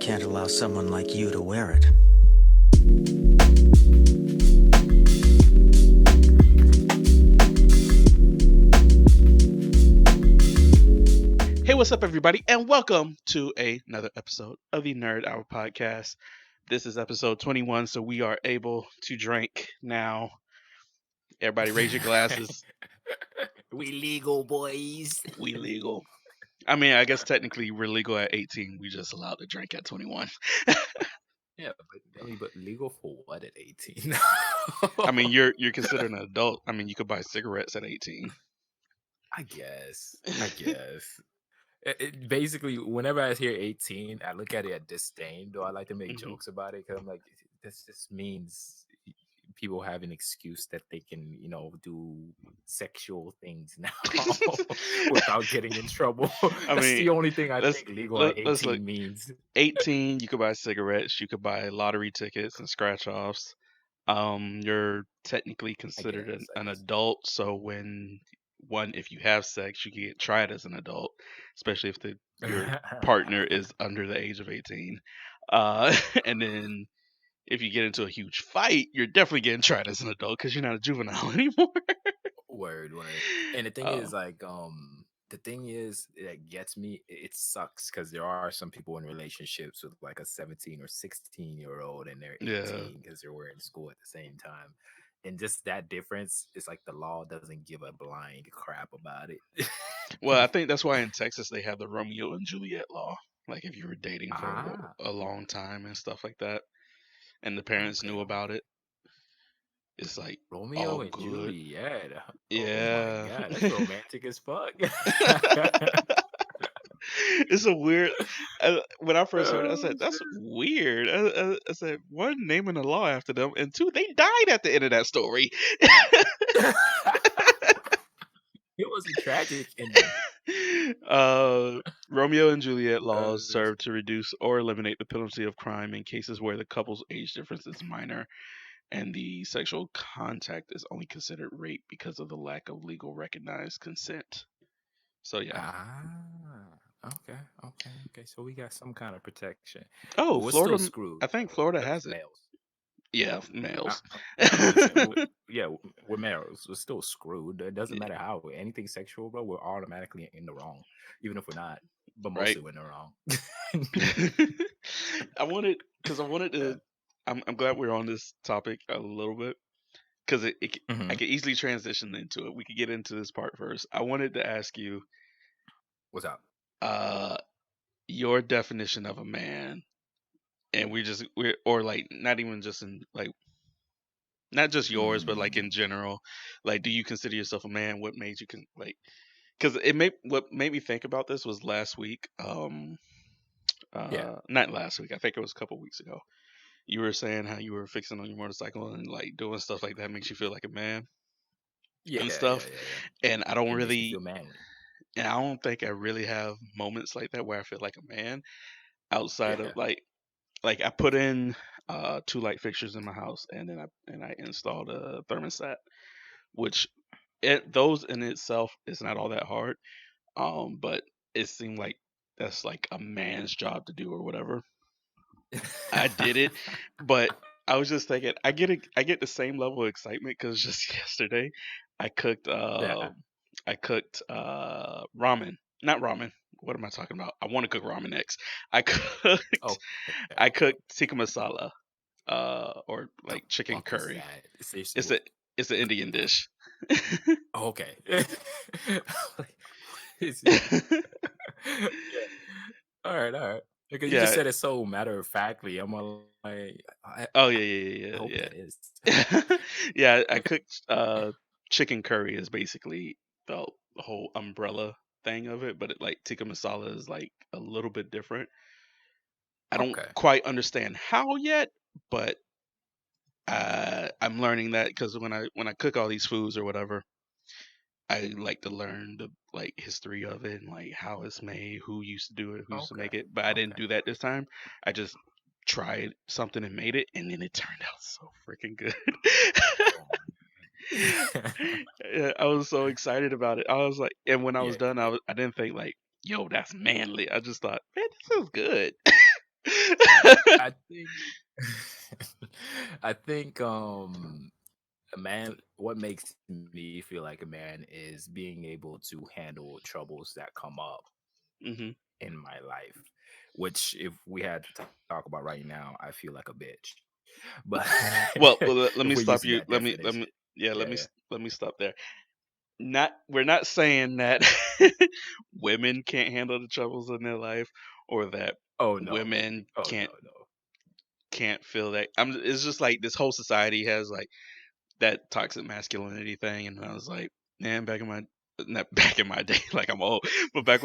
can't allow someone like you to wear it. Hey, what's up, everybody, and welcome to another episode of the Nerd Hour Podcast. This is episode 21, so we are able to drink now. Everybody, raise your glasses. We legal, boys. We legal. I mean, I guess technically we're legal at 18. We just allowed to drink at 21. Yeah, but legal for what at 18? I mean, you're considered an adult. I mean, you could buy cigarettes at 18. I guess. Basically, whenever I hear 18, I look at it at disdain. Though I like to make jokes about it because I'm like, this just means people have an excuse that they can, do sexual things now without getting in trouble. That's the only thing I think legal at 18 means. 18, you could buy cigarettes, you could buy lottery tickets and scratch offs. You're technically considered an adult, so if you have sex, you can get tried as an adult, especially if your partner is under the age of 18. And then if you get into a huge fight, you're definitely getting tried as an adult because you're not a juvenile anymore. Word. And the thing is, that gets me, it sucks because there are some people in relationships with like a 17 or 16-year-old and they're 18 because they were in school at the same time. And just that difference is like the law doesn't give a blind crap about it. Well, I think that's why in Texas they have the Romeo and Juliet law. Like if you were dating for a long time and stuff like that, and the parents knew about it, it's like Romeo and Juliet. Yeah. Oh my God, that's romantic as fuck. It's a weird. When I first heard it, I said, that's weird. I said, one, naming a law after them, and two, they died at the end of that story. It was a tragic ending. Romeo and Juliet laws serve to reduce or eliminate the penalty of crime in cases where the couple's age difference is minor and the sexual contact is only considered rape because of the lack of legal recognized consent. So yeah. Okay. So we got some kind of protection. Oh, we're Florida. Still screwed. I think Florida has males. it. Yeah, males. We're males. We're still screwed. It doesn't matter how. Anything sexual, bro, we're automatically in the wrong, even if we're not. But mostly we're in the wrong. I wanted to. I'm glad we're on this topic a little bit because I could easily transition into it. We could get into this part first. I wanted to ask you, what's up? Your definition of a man, and or like not even just in like, not just yours, but like in general. Like, do you consider yourself a man? What made you like? Because what made me think about this was last week. Not last week. I think it was a couple weeks ago. You were saying how you were fixing on your motorcycle and like doing stuff like that makes you feel like a man. And stuff. Yeah. And I don't it really. Makes you feel manly. And I don't think I really have moments like that where I feel like a man outside of like I put in 2 light fixtures in my house and then I installed a thermostat, which those in itself is not all that hard. But it seemed like that's like a man's job to do or whatever. I did it, but I was just thinking I get the same level of excitement because just yesterday I cooked ramen. Not ramen. What am I talking about? I want to cook ramen next. I cooked tikka masala, or like chicken curry. It's an Indian dish. Okay. All right. Because you just said it so matter of factly. I'm like, yeah. That is. Yeah, I cooked chicken curry is basically the whole umbrella thing of it, but like tikka masala is like a little bit different. I don't quite understand how yet, but I'm learning that because when I cook all these foods or whatever, I like to learn the like history of it and like how it's made, who used to do it, who used to make it. But I didn't do that this time. I just tried something and made it, and then it turned out so freaking good. Yeah, I was so excited about it. I was like, and when I was done, I didn't think like, yo, that's manly. I just thought, man, this is good. I think I think a man what makes me feel like a man is being able to handle troubles that come up Hmm. in my life, which if we had to talk about right now, I feel like a bitch. But Well, if we're let me using stop that you. definition. Yeah, Yeah. let me stop there. Not we're not saying that women can't handle the troubles in their life, or that Oh no. women Oh no, no. can't feel that. It's just like this whole society has like that toxic masculinity thing, and I was like, man, back in my not back in my day, like I'm old, but Back in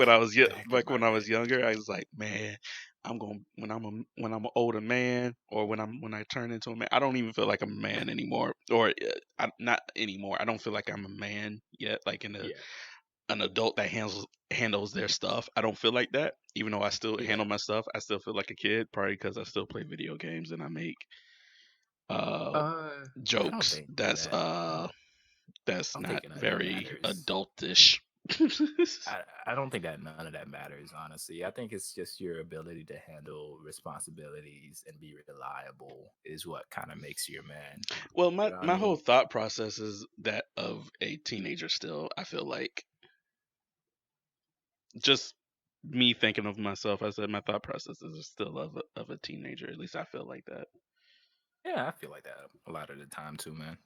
back my when I day. was younger, I was like, man, I'm going when I'm an older man, or when I turn into a man, I don't even feel like I'm a man anymore, or not anymore. I don't feel like I'm a man yet, like in Yeah. an adult that handles their stuff. I don't feel like that, even though I still Yeah. handle my stuff. I still feel like a kid, probably because I still play video games and I make uh I don't jokes think that that's I don't not think none of that very matters. adultish. I don't think that none of that matters, honestly. I think it's just your ability to handle responsibilities and be reliable is what kind of makes you a man. Well, You know what I my mean? whole thought process is that of a teenager still. I feel like just me thinking of myself, I said my thought process is still of a teenager. At least I feel like that. Yeah, I feel like that a lot of the time too, man.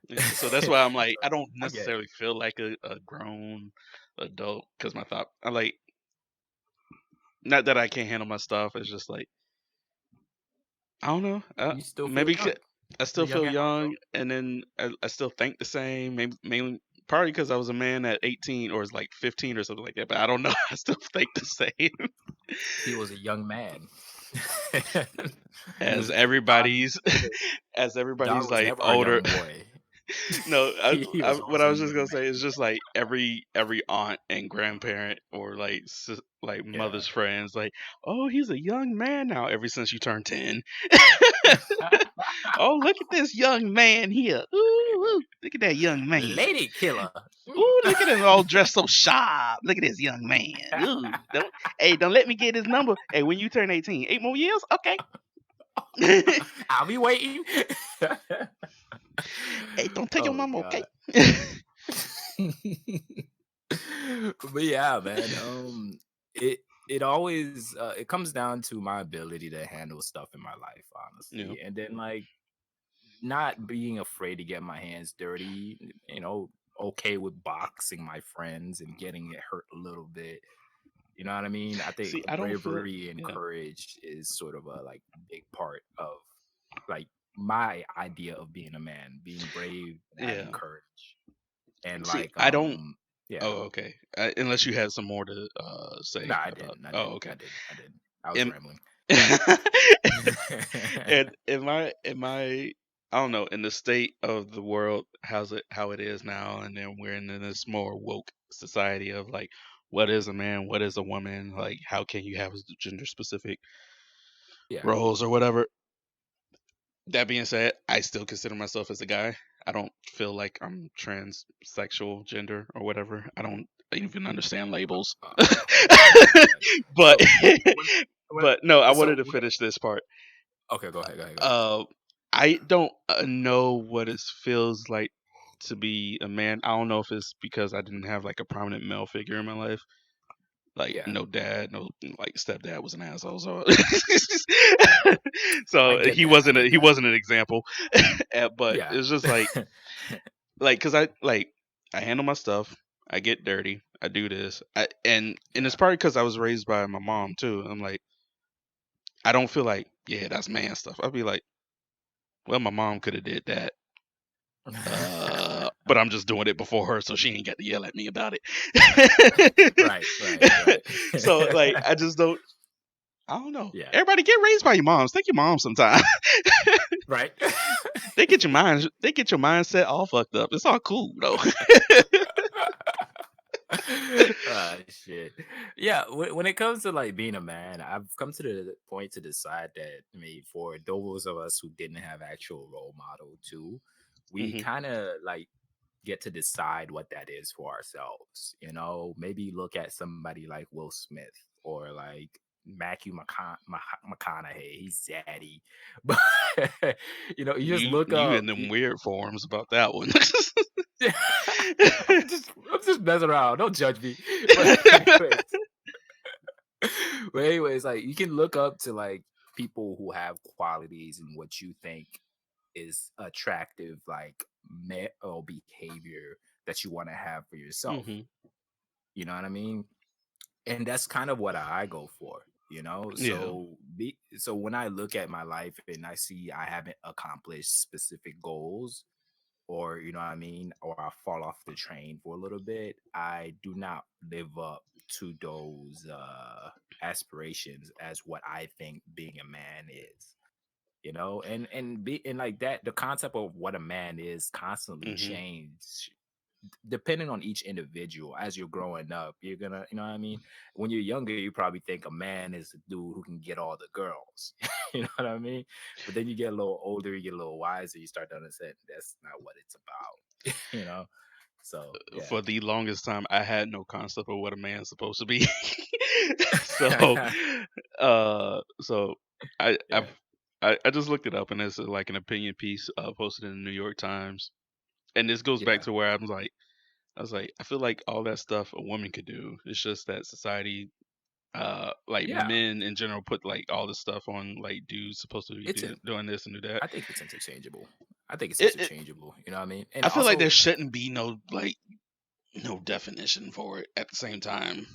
Yeah, so that's why I'm like, So I don't I get necessarily feel like a grown adult because my thought, I like, not that I can't handle my stuff. It's just like, I don't know. you still feel Maybe young. I You're still a young feel asshole. young, and then I still think the same. Maybe mainly probably because I was a man at 18 or it's like 15 or something like that. But I don't know. I still think the same He was a young man. as Don, everybody's as Don everybody's was like never a older. young boy. No, He was what always I a was just young gonna man. say is just like every aunt and grandparent or like like Yeah. mother's friends like, oh, he's a young man now. Ever since you turned 10. Oh, look at this young man here. Ooh, look at that young man. Lady killer. Ooh, look at him all dressed so sharp. Look at this young man. Ooh, don't let me get his number. Hey, when you turn 18, 8 more years, okay. I'll be waiting. Hey, don't take your Oh mama, okay? God. But yeah, man. It it always it comes down to my ability to handle stuff in my life, Yeah. honestly, and then like not being afraid to get my hands dirty. Okay with boxing my friends and getting it hurt a little bit. You know what I mean? I think See, I don't feel. bravery and Yeah. courage is sort of a like big part of like my idea of being a man, being brave and having Yeah. courage. And See, like I don't. yeah. Oh, okay. Unless you had some more to No, say I about. didn't. I Oh, didn't. okay. I didn't. I was Am, rambling. and am I I don't know, in the state of the world, how it is now, and then we're in this more woke society of like, what is a man, what is a woman, like how can you have gender specific Yeah. roles or whatever. That being said, I still consider myself as a guy. I don't feel like I'm transsexual gender or whatever. I don't even understand labels. Oh man. but So when but no, I wanted so to finish this part. okay, go ahead. Go ahead. Go ahead. Uh, I don't know what it feels like to be a man. I don't know if it's because I didn't have like a prominent male figure in my life, like Yeah, no dad, no like stepdad was an asshole, so I so get that. I get he that. wasn't an example. But Yeah. it's just like because I handle my stuff, I get dirty, I do this, and it's Yeah. probably because I was raised by my mom too. I'm like, I don't feel like, yeah, that's man stuff. I'll be like, well, my mom could have did that. But I'm just doing it before her, so she ain't got to yell at me about it. Right, right, right. So like, I just don't. I don't know. Yeah. Everybody get raised by your moms. Thank your mom sometime. Right. They get your mindset all fucked up. It's all cool though. Shit. Yeah, when it comes to like being a man, I've come to the point to decide that I mean, for those of us who didn't have actual role model too, we Hmm. kind of like get to decide what that is for ourselves. Maybe look at somebody like Will Smith or like Matthew McConaughey. He's zaddy, but you just look You up. in them weird forums about that one. I'm just messing around. Don't judge me. But anyways, like you can look up to like people who have qualities and what you think is attractive, like male behavior that you want to have for yourself. Hmm. You know what I mean? And that's kind of what I go for. Yeah. So when I look at my life and I see I haven't accomplished specific goals, or you know what I mean, or I fall off the train for a little bit, I do not live up to those aspirations as what I think being a man is. And like that, the concept of what a man is constantly Hmm. change depending on each individual. As you're growing up, you're gonna, you know what I mean, when you're younger you probably think a man is a dude who can get all the girls. You know what I mean? But then you get a little older, you get a little wiser, you start to understand that's not what it's about. So yeah. For the longest time, I had no concept of what a man's supposed to be. so, so I, Yeah, I've, I just looked it up, and it's like an opinion piece posted in the New York Times, and this goes back yeah, to where I was like, I feel like all that stuff a woman could do. It's just that society, like yeah. men in general, put like all this stuff on like dudes supposed to be It's in, doing this and do that. I think it's interchangeable. I think it's It, interchangeable. You know what I mean? And I feel like there also, shouldn't be no definition for it at the same time.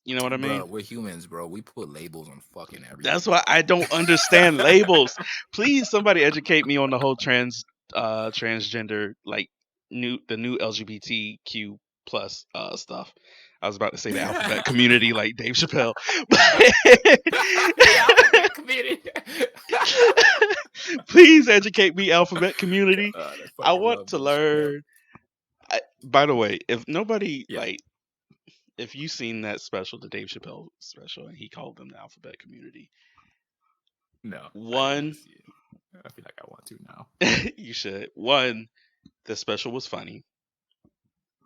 You know what I mean? bro, we're humans, bro. We put labels on fucking That's everything, why I don't understand labels. Please, somebody educate me on the whole transgender like the new LGBTQ plus stuff. I was about to say the alphabet community like Dave Chappelle, the alphabet committee. please educate me, alphabet community. God, I I fucking want love to Dave Chappelle. learn. By the way, if nobody Yeah, like, if you seen that special, the Dave Chappelle special, and he called them the alphabet community, no, I didn't get to one, see it. I feel like I want to now. you should. One, the special was funny.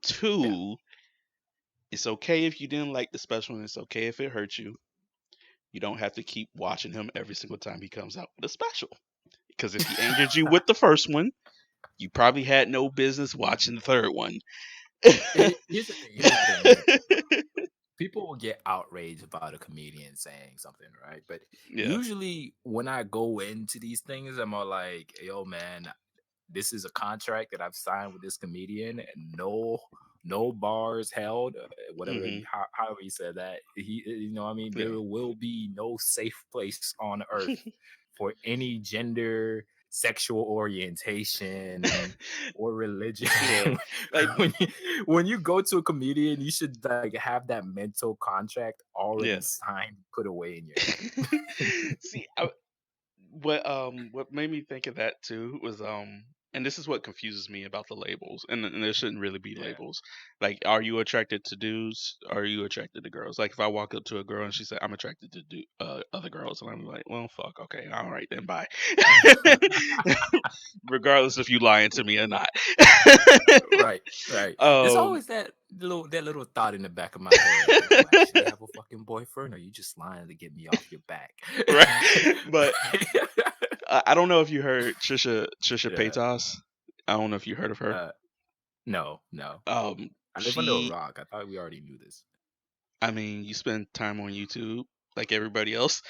Yeah. Two, it's okay if you didn't like the special, and it's okay if it hurt you. You don't have to keep watching him every single time he comes out with a special. Because if he angered you with the first one, you probably had no business watching the third one. Here's the thing. Here's the thing. Like, people will get outraged about a comedian saying something, right? But Yeah. usually when I go into these things, I'm all like, yo, man, this is a contract that I've signed with this comedian, and no bars held, whatever, Hmm. however he said that. You know what I mean? There Yeah. will be no safe place on earth for any gender, sexual orientation, or religion. Yeah. Like, when you go to a comedian, you should like have that mental contract already yeah. signed, put away in your head. See, what made me think of that too was and this is what confuses me about the labels, and there shouldn't really be Yeah. labels. Like, are you attracted to dudes? Are you attracted to girls? Like, if I walk up to a girl and she said I'm attracted to other girls, and I'm like, well, fuck, okay, all right then, bye. Regardless if you lying to me or not. Right, right. There's um, always that little thought in the back of my head. Do you actually have a fucking boyfriend, or are you just lying to get me off your back? right, but I don't know if you heard Trisha Yeah. Paytas. I don't know if you heard of her. Uh, no. I live under a She, rock. I thought we already knew this. I mean, you spend time on YouTube like everybody else.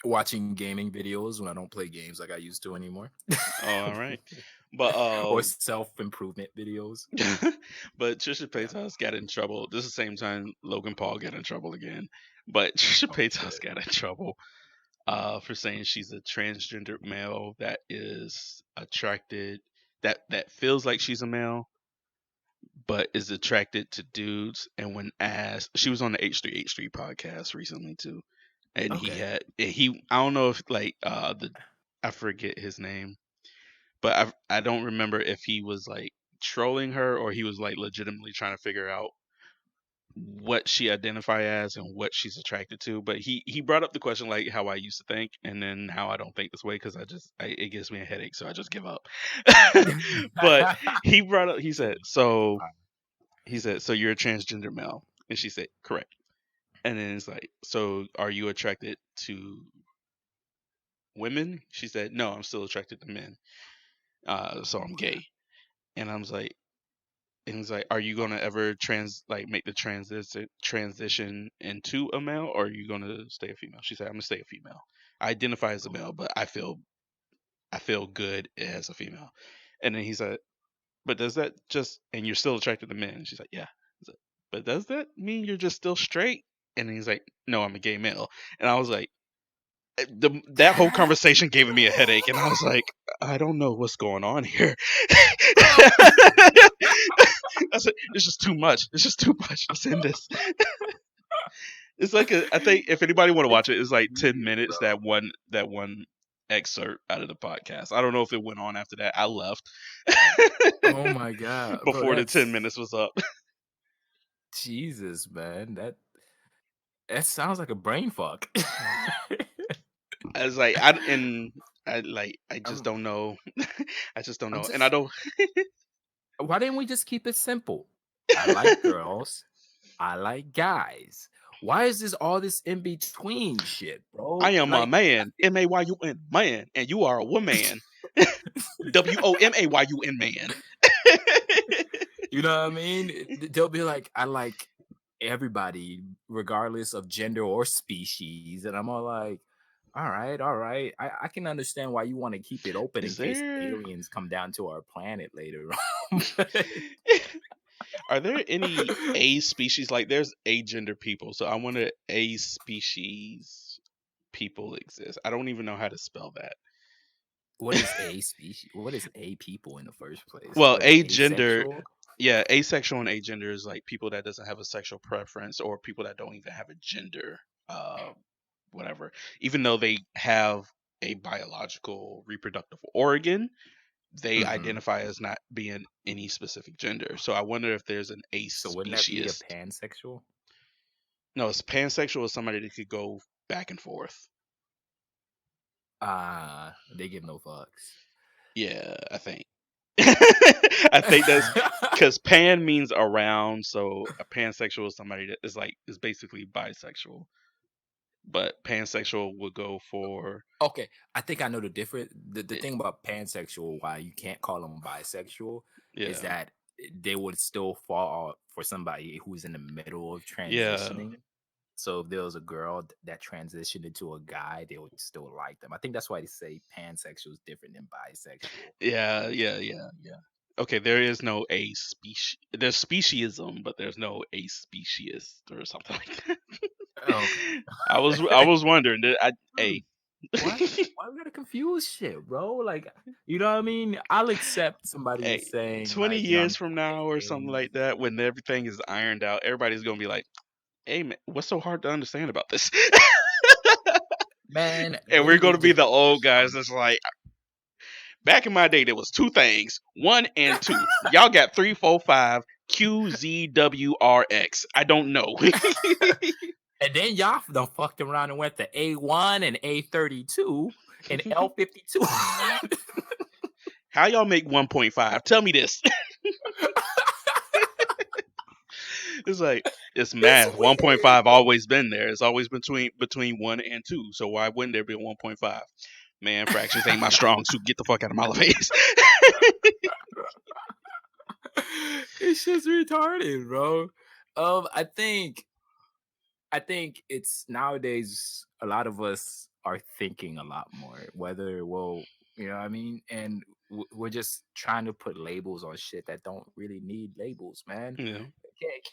Watching gaming videos when I don't play games like I used to anymore. All right, but Or self-improvement videos. but Trisha Yeah. Paytas got in trouble. This is the same time Logan Paul got in trouble again. But Trisha Oh Paytas shit. got in trouble for saying she's a transgender male that is attracted, that feels like she's a male but is attracted to dudes. And when asked, she was on the H3H3 podcast recently too, and Okay. I don't know if like I forget his name, but I don't remember if he was like trolling her or he was like legitimately trying to figure out what she identify as and what she's attracted to. But he brought up the question like how I used to think and then how I don't think this way because it gives me a headache, so I just give up. But he brought up, he said, so you're a transgender male, and she said correct. And then it's like, so are you attracted to women? She said, no, I'm still attracted to men. So I'm gay. And I was like, and he's like, are you gonna ever make the transition into a male, or are you gonna stay a female? She said, I'm gonna stay a female. I identify as a male, but I feel good as a female. And then he said, but does that just, and you're still attracted to men? And she's like, yeah. He's like, but does that mean you're just still straight? And he's like, no, I'm a gay male. And I was like, that whole conversation gave me a headache, and I was like, I don't know what's going on here. I said, it's just too much. It's just too much. Let's end this. It's like I think if anybody want to watch it, it's like 10 minutes. That one excerpt out of the podcast. I don't know if it went on after that. I left. Oh my god, bro! Before the 10 That's minutes was up. Jesus, man. That sounds like a brain fuck. I was like, I just I'm, don't know. I just don't I'm know, and I just. don't. Why didn't we just keep it simple? I like girls. I like guys. Why is this all this in between shit, I bro? am a Like, man, MAYUN man, and you are a woman, WOMAYUN man. you know what I mean? They'll be like, I like everybody, regardless of gender or species, and I'm all like, all right, all right. I can understand why you want to keep it open in Is case there? aliens come down to our planet later on. Are there any A species? Like, there's agender people, so I wonder A species people exist. I don't even know how to spell that. What is a species? What is a people in the first place? Well, What, agender, asexual? yeah, asexual and agender is like people that doesn't have a sexual preference, or people that don't even have a gender, uh, whatever. Even though they have a biological reproductive organ, they Mm-hmm. identify as not being any specific gender. So I wonder if there's an So wouldn't that be a aspecies. pansexual? No, it's pansexual is somebody that could go back and forth. They give no fucks. Yeah, I think. I think that's because pan means around, so a pansexual is somebody that is basically bisexual. But pansexual would go for Okay, I think I know the difference. The thing about pansexual, why you can't call them bisexual, is yeah, that they would still fall for somebody who's in the middle of yeah, transitioning. So if there was a girl that transitioned into a guy, they would still like them. I think that's why they say pansexual is different than bisexual. yeah. Okay, there is no a species. There's speciesism, but there's no a species or something like that. Okay. I was wondering that a. Why we gotta confuse shit, bro? Like, you know what I mean? I'll accept somebody Hey, saying 20 like, you know, I'm years from now or something transitioning. like that, when everything is ironed out, everybody's gonna be like, "Hey, man, what's so hard to understand about this?" Man, And we're maybe they gonna be just the old push guys some. that's like, back in my day, there was two things, one and two. Y'all got 3, 4, 5, Q, Z, W, R, X. I don't know. And then y'all done fucked around and went to A1 and A32 and L52. How y'all make 1.5? Tell me this. It's like it's It's math. weird. 1.5 always been there. It's always between 1 and 2. So why wouldn't there be a 1.5? Man, fractions ain't my strong suit. Get the fuck out of my face. It's just retarded, bro. I think it's nowadays a lot of us are thinking a lot more. Whether you know what I mean, and we're just trying to put labels on shit that don't really need labels, man. Yeah.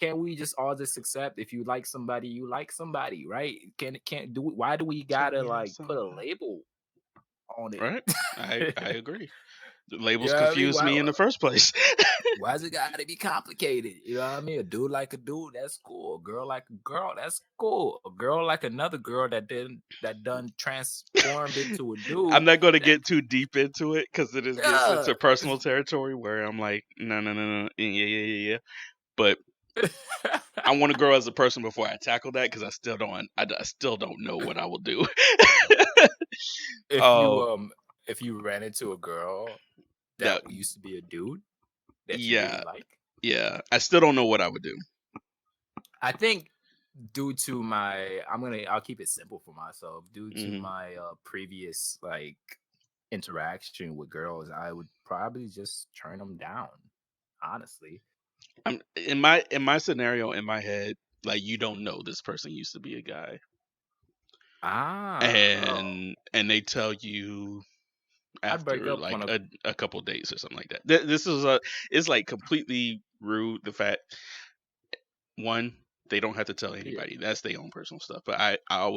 Can't we just all just accept if you like somebody, you like somebody, right? Can't do why do we To gotta love like put a somebody. label on it? Right? I agree. The You labels know what I mean? confused me in the first place. Why's it gotta be complicated? You know what I mean? A dude like a dude, that's cool. A girl like a girl, that's cool. A girl like another girl that done transformed into a dude. I'm not going to That get too deep into it because it is gets yeah. into personal territory where I'm like, no, yeah. But I want to grow as a person before I tackle that because I still don't know what I will do. if you Oh, if you ran into a girl that that used to be a dude that you really yeah, like, yeah. I still don't know what I would do. I think due to I'll keep it simple for myself. Due to Hmm. my previous like interaction with girls, I would probably just turn them down. Honestly. I'm in my scenario in my head, like you don't know this person used to be a guy, Oh. and they tell you I'd break after up like on a a couple dates or something like that. This is it's like completely rude. The fact one, they don't have to tell yeah. anybody. That's their own personal stuff. But I'm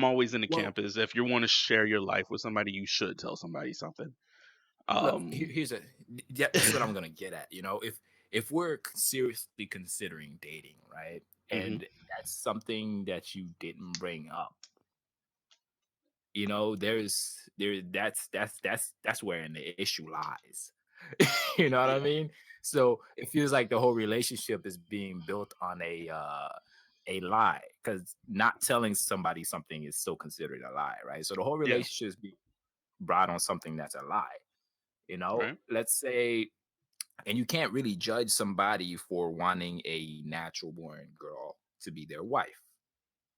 always in the Well, camp is if you want to share your life with somebody, you should tell somebody something. look, Um, here's a yeah, this is what I'm gonna get at. If we're seriously considering dating, right, hmm and that's something that you didn't bring up, that's where the issue lies. You know what I yeah, mean? So it feels like the whole relationship is being built on a lie, because not telling somebody something is still considered a lie, right? So the whole yeah, relationship is being brought on something that's a lie. right. Let's say, and you can't really judge somebody for wanting a natural born girl to be their wife.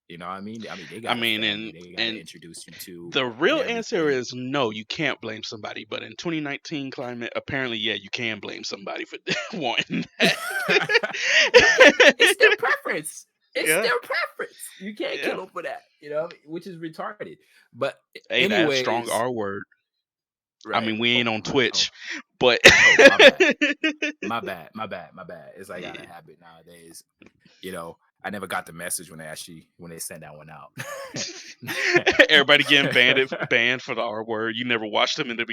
You know what I mean? I mean, they I got a mean, family they got to and introduce you to the and real answer everything. is no. You can't blame somebody. But in 2019 climate, apparently, yeah, you can blame somebody for wanting that. Because it's their preference. It's Yeah, their preference. You can't yeah. kill them for that, which is retarded. But Hey, that strong anyways, R word. I right. mean, we Oh, ain't on oh, Twitch, but oh, my bad. My bad. It's like out of yeah. habit nowadays. I never got the message when they sent that one out. Everybody getting banned for the R word. You never watched them in the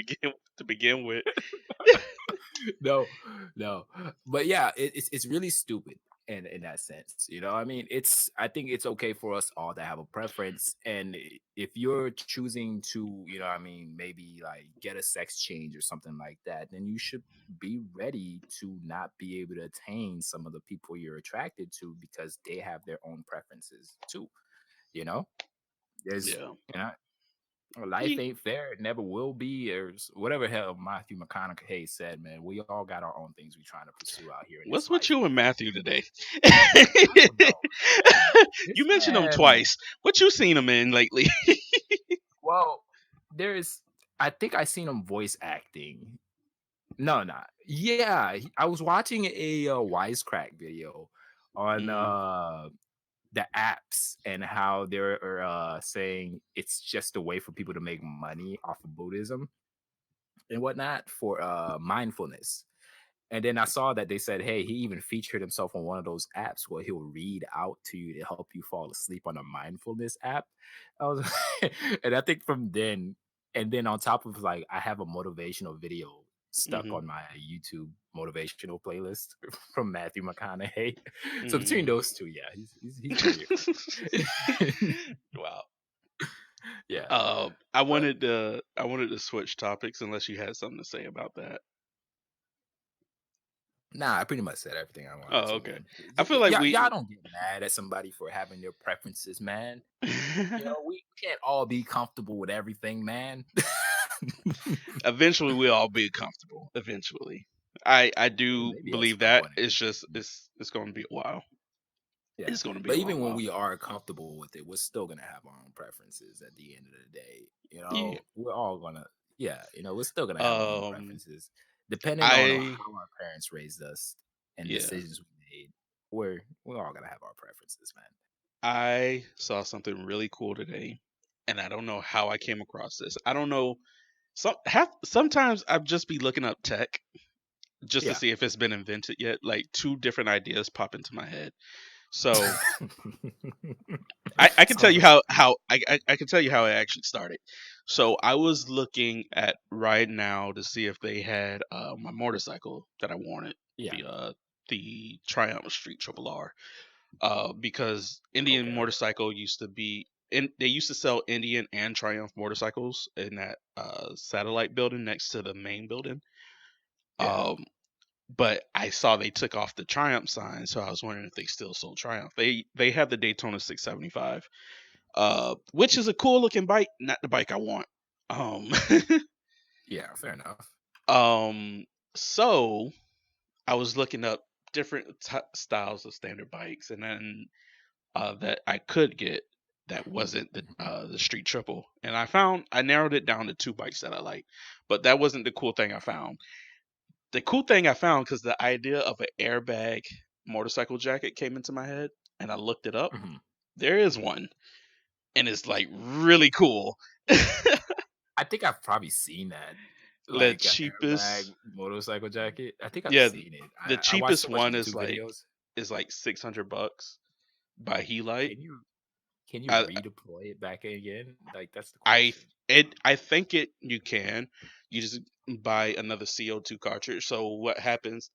begin with. No, no, but yeah, it's really stupid in that sense. I mean, I think it's okay for us all to have a preference, and if you're choosing to, I mean, maybe like get a sex change or something like that, then you should be ready to not be able to attain some of the people you're attracted to because they have their own preferences too. You know, there's Yeah. you know life ain't fair. It never will be, or whatever hell Matthew McConaughey said. Man, we all got our own things we're trying to pursue out here in this What's with life. you and Matthew today? I don't know, man. You This mentioned him man. twice. What you seen him in lately? Well, there's. I think I seen him voice acting. No, not. Yeah, I was watching a wisecrack video on Mm, the apps and how they're saying it's just a way for people to make money off of Buddhism and whatnot for mindfulness. And then I saw that they said, hey, he even featured himself on one of those apps where he'll read out to you to help you fall asleep on a mindfulness app. I was, and I think from then, and then on top of like, I have a motivational video stuck hmm on my YouTube motivational playlist from Matthew McConaughey. So between mm. those two, yeah, he's very funny. Wow. Yeah, but I wanted to switch topics unless you had something to say about that. nah, I pretty much said everything I wanted Oh, to, okay. man. I feel like Y'all don't get mad at somebody for having their preferences, man. We can't all be comfortable with everything, man. eventually we'll all be comfortable. Eventually, I do Maybe at believe some that. point in It's the just future. it's going to be a while. Yeah. It's going to be But a long even when while. we are comfortable with it, we're still gonna have our own preferences at the end of the day. Yeah. We're all gonna we're still gonna have our own Um. preferences. Depending on how I our parents raised us and yeah. decisions we made, we're all gonna have our preferences, man. I saw something really cool today, and I don't know how I came across this. I don't know. Sometimes I'd just be looking up tech just to Yeah. see if it's been invented yet. Like two different ideas pop into my head. So I can tell Sounds you like how I can tell you how it actually started. So I was looking at right now to see if they had my motorcycle that I wanted, yeah. the Triumph Street Triple R, because Indian Okay. motorcycle used to be. They used to sell Indian and Triumph motorcycles in that satellite building next to the main building. Yeah. Um, but I saw they took off the Triumph sign, so I was wondering if they still sold Triumph. They have the Daytona 675, which is a cool looking bike, not the bike I want. Um, Yeah. Fair enough. um, so I was looking up different styles of standard bikes, and then that I could get that wasn't the street triple, and I narrowed it down to 2 bikes that I like, but that wasn't the cool thing I found. The cool thing I found, because the idea of an airbag motorcycle jacket came into my head, and I looked it up. Mhm. There is one, and it's like really cool. I think I've probably seen that, The like a cheapest, airbag motorcycle jacket. I think I've yeah, seen it. the I watched cheapest so much one YouTube videos. is like $600 by Helite. Can you can you I redeploy it back again? Like that's the I question. I think it you can. You just buy another CO2 cartridge. So what happens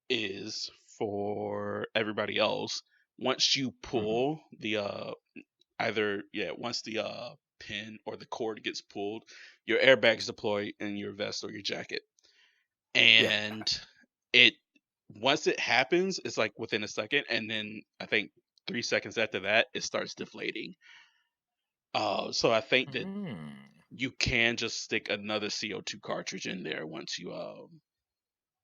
is, for everybody else, once you Mhm. pull the once the pin or the cord gets pulled, your airbags deploy in your vest or your jacket. Yeah. And it once it happens, it's like within a second, and then I think 3 seconds after that it starts deflating. So I think that Mm. you can just stick another CO2 cartridge in there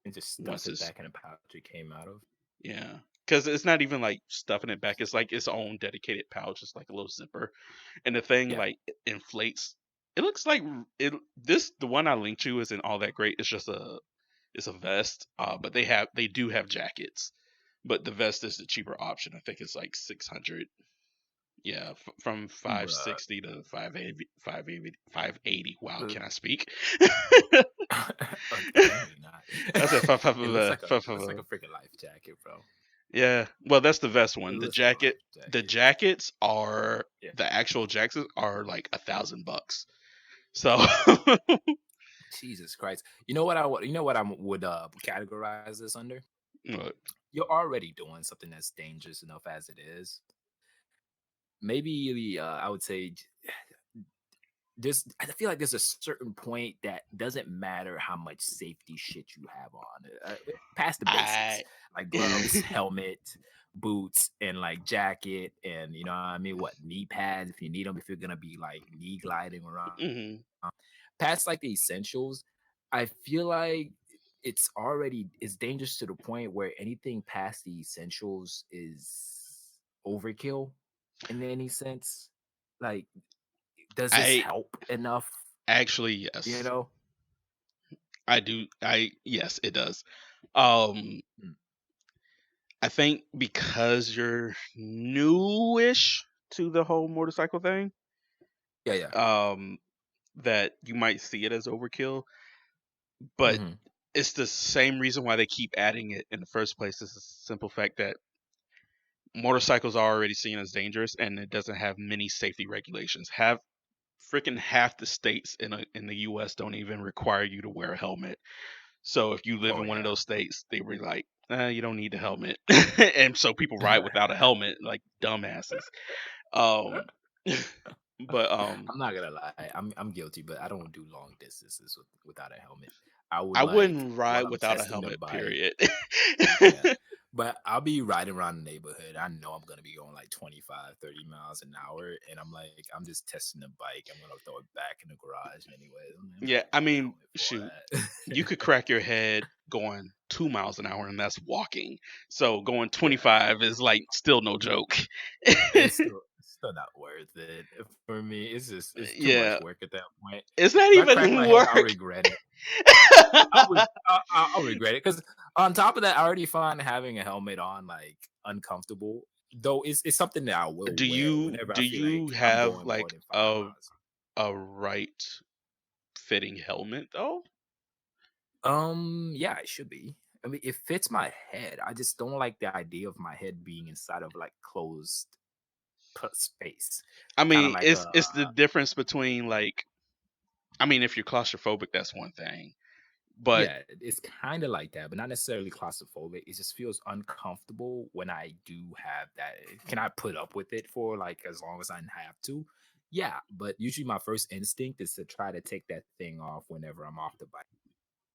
And just stuff once it it's back in the pouch it came out of. yeah. Because it's not even like stuffing it back. It's like its own dedicated pouch. It's like a little zipper, and the thing Yeah. like inflates. It looks like it. This the one I linked you isn't all that great. It's a vest. But they do have jackets, but the vest is the cheaper option. I think it's like 600. Yeah, from Bruh. 560 to 580. Wow, Uh, can I speak? apparently not. I said five, five, It looks like a five, it looks like five. a freaking life jacket, bro. Yeah, well, that's the vest It one. looks like a life The jacket. jackets are Yeah. the actual jackets are like $1,000. So Jesus Christ. You know what I would categorize this under? Look, You're already doing something that's dangerous enough as it is. Maybe I would say I feel like there's a certain point that doesn't matter how much safety shit you have on. Past the basics, I like gloves, helmet, boots, and like jacket, and you know what I mean, what knee pads if you need them, if you're gonna be like knee gliding around. Mhm. Past like the essentials, I feel like it's dangerous to the point where anything past the essentials is overkill in any sense. Like, does this I help enough? actually You yes, know? I do. I yes, it does. Um, Mm. I think because you're newish to the whole motorcycle thing, Yeah, yeah. um, that you might see it as overkill, but Hmm. it's the same reason why they keep adding it in the first place. It's the simple fact that motorcycles are already seen as dangerous, and it doesn't have many safety regulations. Have freaking half the states in the U.S. don't even require you to wear a helmet. So if you live Oh in one of yeah. those states, they were like, you don't need a helmet, and so people ride without a helmet like dumbasses. Um, but I'm not gonna lie. I'm guilty, but I don't do long distances without a helmet. I would I like wouldn't while ride I'm without a testing the helmet. bike. Period. Yeah. But I'll be riding around the neighborhood. I know I'm going to be going like 25, 30 miles an hour. And I'm like, I'm just testing the bike. I'm going to throw it back in the garage anyway. I'm Yeah, not I getting a mean, helmet shoot, for you could crack your head going 2 miles an hour, and that's walking. So going that. Yeah. 25 is like still no joke. It's still not worth it for me. It's too much Yeah, work at that point. it's not If I crack my even head, I'll work. regret it. I'll regret it because on top of that, I already find having a helmet on like uncomfortable. Though it's something that I will do wear you whenever I do feel you like I'm have going more like than 5 miles. a right fitting helmet though? Yeah, it should be. I mean, it fits my head. I just don't like the idea of my head being inside of like closed space, I kind of mean, like it's the difference between like, I mean, if you're claustrophobic, that's one thing, but yeah, it's kind of like that, but not necessarily claustrophobic. It just feels uncomfortable when I do have that. Can I put up with it for like as long as I have to? Yeah, but usually my first instinct is to try to take that thing off whenever I'm off the bike,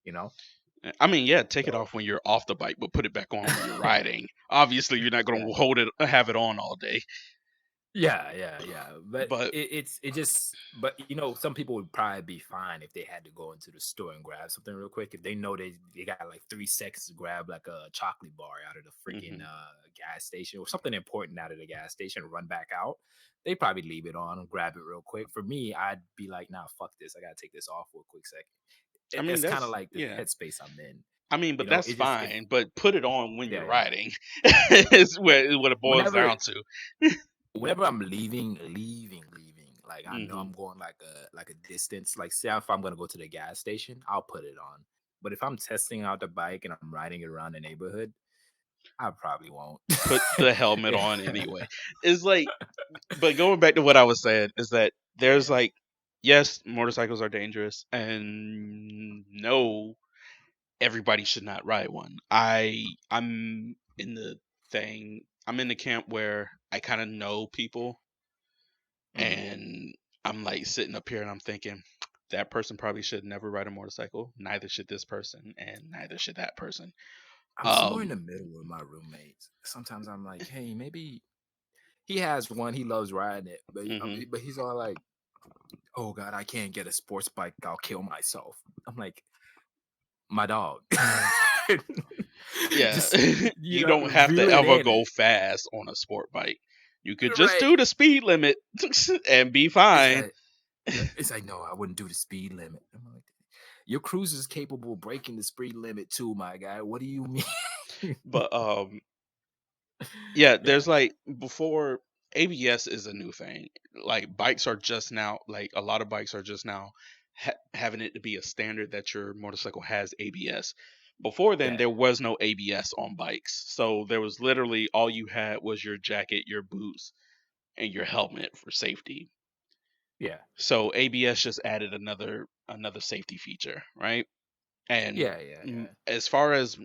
you know? I mean, yeah, take it So off when you're off the bike, but put it back on when you're riding. Obviously, you're not going yeah, to hold it, have it on all day. Yeah. But But it just, but some people would probably be fine if they had to go into the store and grab something real quick. If they know they got like 3 seconds to grab like a chocolate bar out of the freaking mhm. gas station or something important out of the gas station, and run back out, they probably leave it on and grab it real quick. For me, I'd be like, nah, fuck this. I gotta take this off for a quick second. I mean, It's kind of that's like the yeah. headspace I'm in. I mean, but that's It just if fine. But put it on when you're yeah, yeah. riding. Is what it boils Whenever down to. whenever I'm leaving, like I know Hmm. I'm going like a distance. Like say if I'm gonna go to the gas station, I'll put it on. But if I'm testing out the bike and I'm riding it around the neighborhood, I probably won't. Put the helmet Yeah. on anyway. It's like, but going back to what I was saying is that there's Yeah. like, yes, motorcycles are dangerous, and no, everybody should not ride one. I'm in the I'm in the camp where I kind of know people, Mm. and I'm like sitting up here and I'm thinking that person probably should never ride a motorcycle. Neither should this person, and neither should that person. I'm somewhere in Um, the middle with my roommates. Sometimes I'm like, hey, maybe he has one, he loves riding it, hmm but he's all like, oh God, I can't get a sports bike, I'll kill myself. I'm like, my dog. yeah, Just you don't have reel to it ever in. go fast on a sport bike. You could just Right. do the speed limit and be It's fine. like it's like, no, I wouldn't do the speed limit. I'm like, your cruiser is capable of breaking the speed limit too, my guy. What do you mean? But yeah, Yeah, there's like before ABS is a new thing. Like bikes are just now, like a lot of bikes are just now having it to be a standard that your motorcycle has ABS. Before then, yeah, there was no ABS on bikes, so there was literally all you had was your jacket, your boots, and your helmet for safety. yeah, So ABS just added another safety feature, right? And yeah. as far as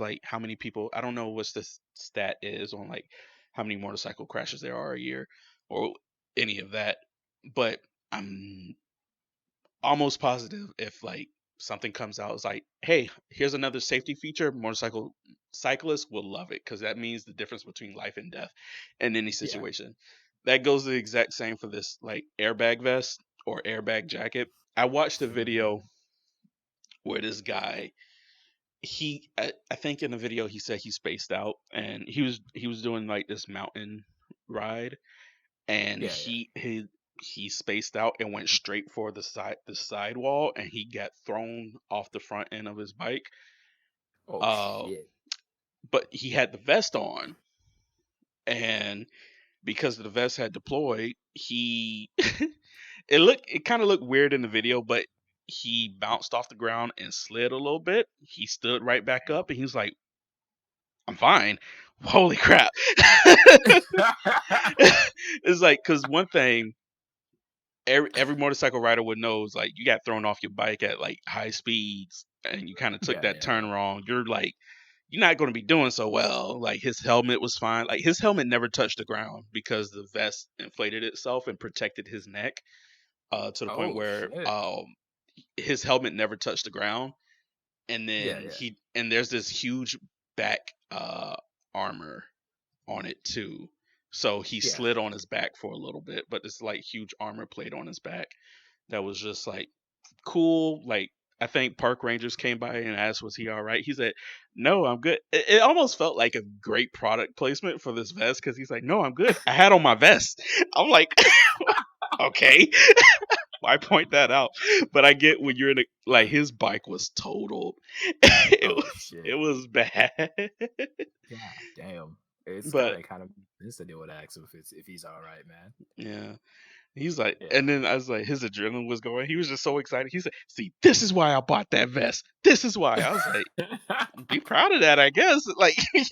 like how many people, I don't know what's the stat is on like how many motorcycle crashes there are a year or any of that, but I'm almost positive if like something comes out, it's like, hey, here's another safety feature, motorcycle cyclists will love it because that means the difference between life and death in any Yeah. situation. That goes the exact same for this like airbag vest or airbag jacket. I watched a video where this guy, I think in the video he said he spaced out and he was doing like this mountain ride, and Yeah, yeah. he spaced out and went straight for the sidewall, and he got thrown off the front end of his bike. Oh Uh, shit. but he had the vest on, and because the vest had deployed, he it kind of looked weird in the video, but he bounced off the ground and slid a little bit. He stood right back up, and he was like, "I'm fine." Holy crap! It's like because one thing every motorcycle rider would know is like you got thrown off your bike at like high speeds and you kind of took Yeah, that yeah, turn yeah. wrong. You're like you're not going to be doing so well. Like his helmet was fine. Like his helmet never touched the ground because the vest inflated itself and protected his neck to the point Oh where shit. his helmet never touched the ground. And Yeah, then yeah, there's this huge back armor on it too. So he yeah. slid on his back for a little bit, but it's like huge armor plate on his back that was just like cool. Like I think park rangers came by and asked, "Was he all right?" He said, "No, I'm good." It almost felt like a great product placement for this vest because he's like, "No, I'm good. I had on my vest." I'm like, "Okay, why point that out?" But I get when you're in a like his bike was totaled. Oh shit. It was bad, God damn. It's but kind of instant they would ask him if he's all right, man. yeah. He's like, and Yeah. then I was like, his adrenaline was going. He was just so excited. He said, "See, this is why I bought that vest. This is why." I was like, "Be proud of that, I guess." Like, this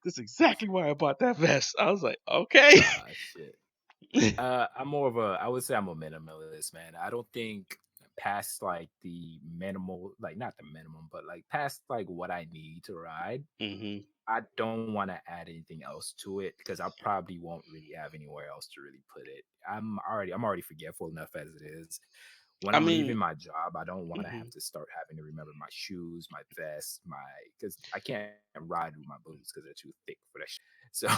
is exactly why I bought that vest. I was like, "Okay." Ah shit. I'm more of a I would say I'm a minimalist, man. I don't think past like the minimal, like not the minimum, but like past like what I need to ride, hmm I don't want to add anything else to it because I probably won't really have anywhere else to really put it. I'm already forgetful enough as it is. When I I'm leaving mean, my job, I don't want to have mhm, to start having to remember my shoes, my vest, because I can't ride with my boots because they're too thick for that. So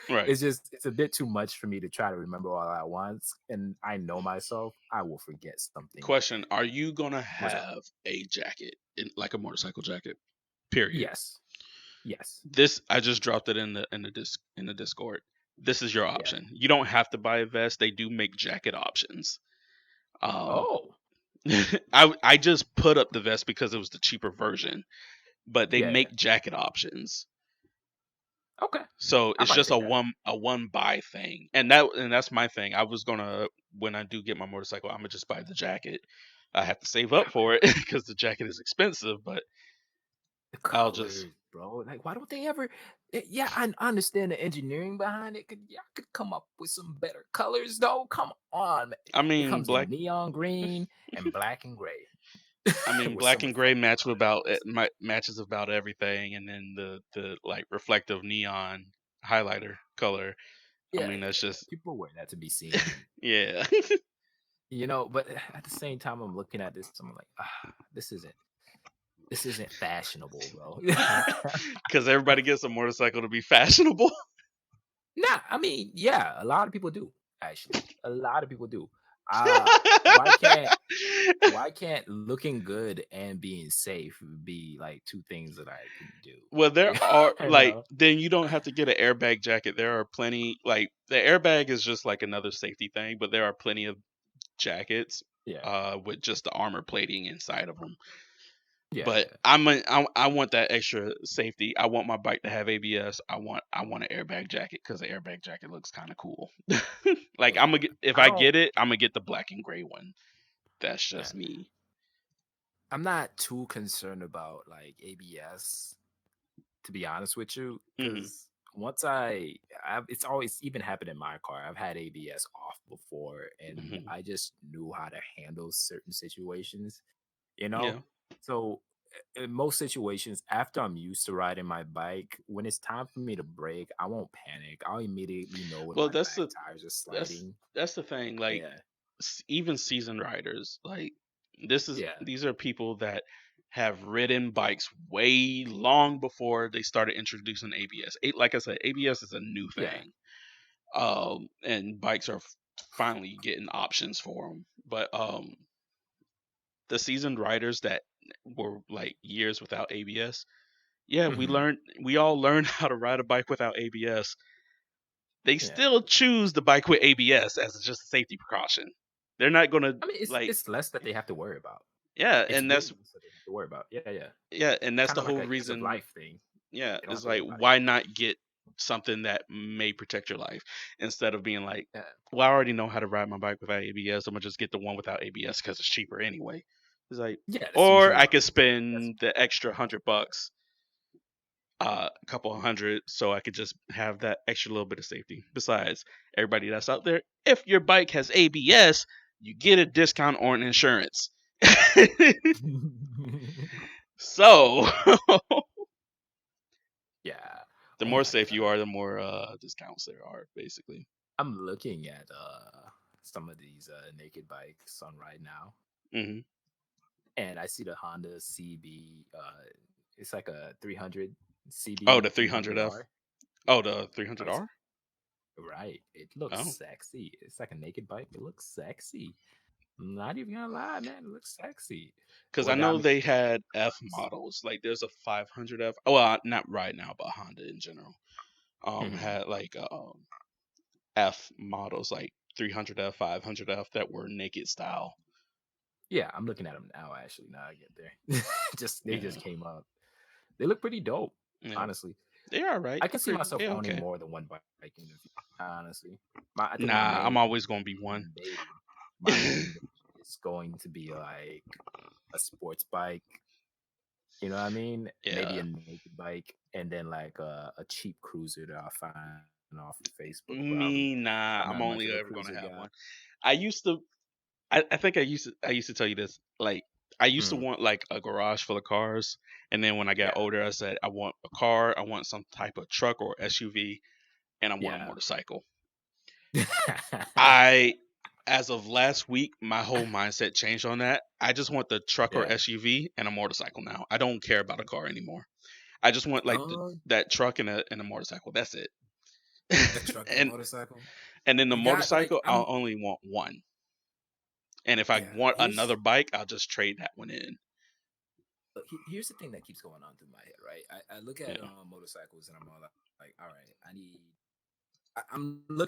right. it's a bit too much for me to try to remember all at once. And I know myself, I will forget something. Question: are you gonna What's up? have a jacket, like a motorcycle jacket? Period. Yes. Yes. This I just dropped it in the Discord. This is your Yeah. option. You don't have to buy a vest. They do make jacket options. Um, Oh. I just put up the vest because it was the cheaper version, but they Yeah. make jacket options. Okay. So I it's might just take that. a one buy thing, and that's my thing. I was gonna, when I do get my motorcycle, I'm gonna just buy the jacket. I have to save up for it because the jacket is expensive, but The I'll just. colors, bro. Like, why don't they ever? Yeah, I understand the engineering behind it. Y'all could come up with some better colors, though. Come on, man. I It mean, comes in neon green and black and gray with black some and gray reflective match with about colors. matches about everything, and then the like reflective neon highlighter color. I Yeah, mean, that's yeah. just People wear that to be seen, yeah, but at the same time, I'm looking at this. I'm like, this isn't fashionable, bro. because everybody gets a motorcycle to be fashionable. Nah, I mean, yeah, a lot of people do. Actually, a lot of people do. Uh, why can't why can't looking good and being safe be like two things that I can do? Well, there are You like know? then you don't have to get an airbag jacket. There are plenty, like the airbag is just like another safety thing, but there are plenty of jackets Yeah, with just the armor plating inside of them. yeah, But yeah. I want that extra safety. I want my bike to have ABS. I want an airbag jacket because the airbag jacket looks kind of cool. Like I'm Yeah. gonna get, if I I don't. get it, I'm gonna get the black and gray one. That's Yeah. just me. I'm not too concerned about like ABS, to be honest with you, Hmm. because it's always even happened in my car. I've had ABS off before, and Hmm. I just knew how to handle certain situations. you know Yeah. so in most situations, after I'm used to riding my bike, when it's time for me to brake, I won't panic. I'll immediately know when Well, my back tires are that's sliding. that's the thing. Like Yeah, even seasoned riders, like yeah. these are people that have ridden bikes way long before they started introducing ABS. Like I said, ABS is a new Yeah. thing. And bikes are finally getting options for them. But the seasoned riders that were like years without ABS, yeah, Hmm. we all learned how to ride a bike without ABS. They Yeah. still choose the bike with ABS as just a safety precaution. They're not gonna I mean, it's like, it's less that they have to worry about. yeah, It's way less that they have to worry about. Yeah, yeah. that's Kind the of like whole a years of reason. life thing. Yeah, They don't have it's to worry like about it. why not get something that may protect your life instead of being like, Yeah. well, I already know how to ride my bike without ABS. I'm gonna just get the one without ABS because it's cheaper anyway. It's like, Yeah, that's or usually I what could people do. That's spend the extra $100, a couple of hundred, so I could just have that extra little bit of safety. Besides, everybody that's out there, if your bike has ABS, you get a discount on insurance. So yeah. the Oh more my safe you god. are, the more discounts there are, basically. I'm looking at some of these naked bikes on right now, Hmm. and I see the Honda CB. It's like a 300 Oh, CB the 300F. 300R. Oh, the Oh, it's 300R. right. It looks Oh, sexy. It's like a naked bike. It looks sexy. I'm not even gonna lie, man. It looks sexy. because I What got know me they looking at had these F bikes? models. Like there's a 500F. Oh, well, not right now, but Honda in general. Hmm. Had like F models, like 300F, 500F, that were naked style. Yeah, I'm looking at them now. Actually, now I get there. They just Yeah, came up. They look pretty dope. yeah, Honestly, they are right. I can see myself They're owning okay. more than one bike in the future. Honestly, I think Nah, I'm always gonna be one. my main vision is going to be like a sports bike. You know what I mean? Maybe Yeah, a naked bike, and then like a cheap cruiser that I'll find off Facebook. Probably. me, I'm nah. not I'm much of a only ever cruiser gonna have guy. one. I used to. I think I used to tell you this. Like I used to Mm, want like a garage full of cars, and then when I got yeah, older, I said I want a car, I want some type of truck or SUV, and I want a yeah. motorcycle. I as of last week, my whole mindset changed on that. I just want the truck or Yeah. SUV and a motorcycle now. I don't care about a car anymore. I just want like that truck and a motorcycle. That's it. A truck and a and motorcycle. and then the You got like motorcycle, I'll only want one. And if I yeah. want another bike, I'll just trade that one in. Here's the thing that keeps going on through my head, right? I look at Yeah. motorcycles and I'm all like, all right,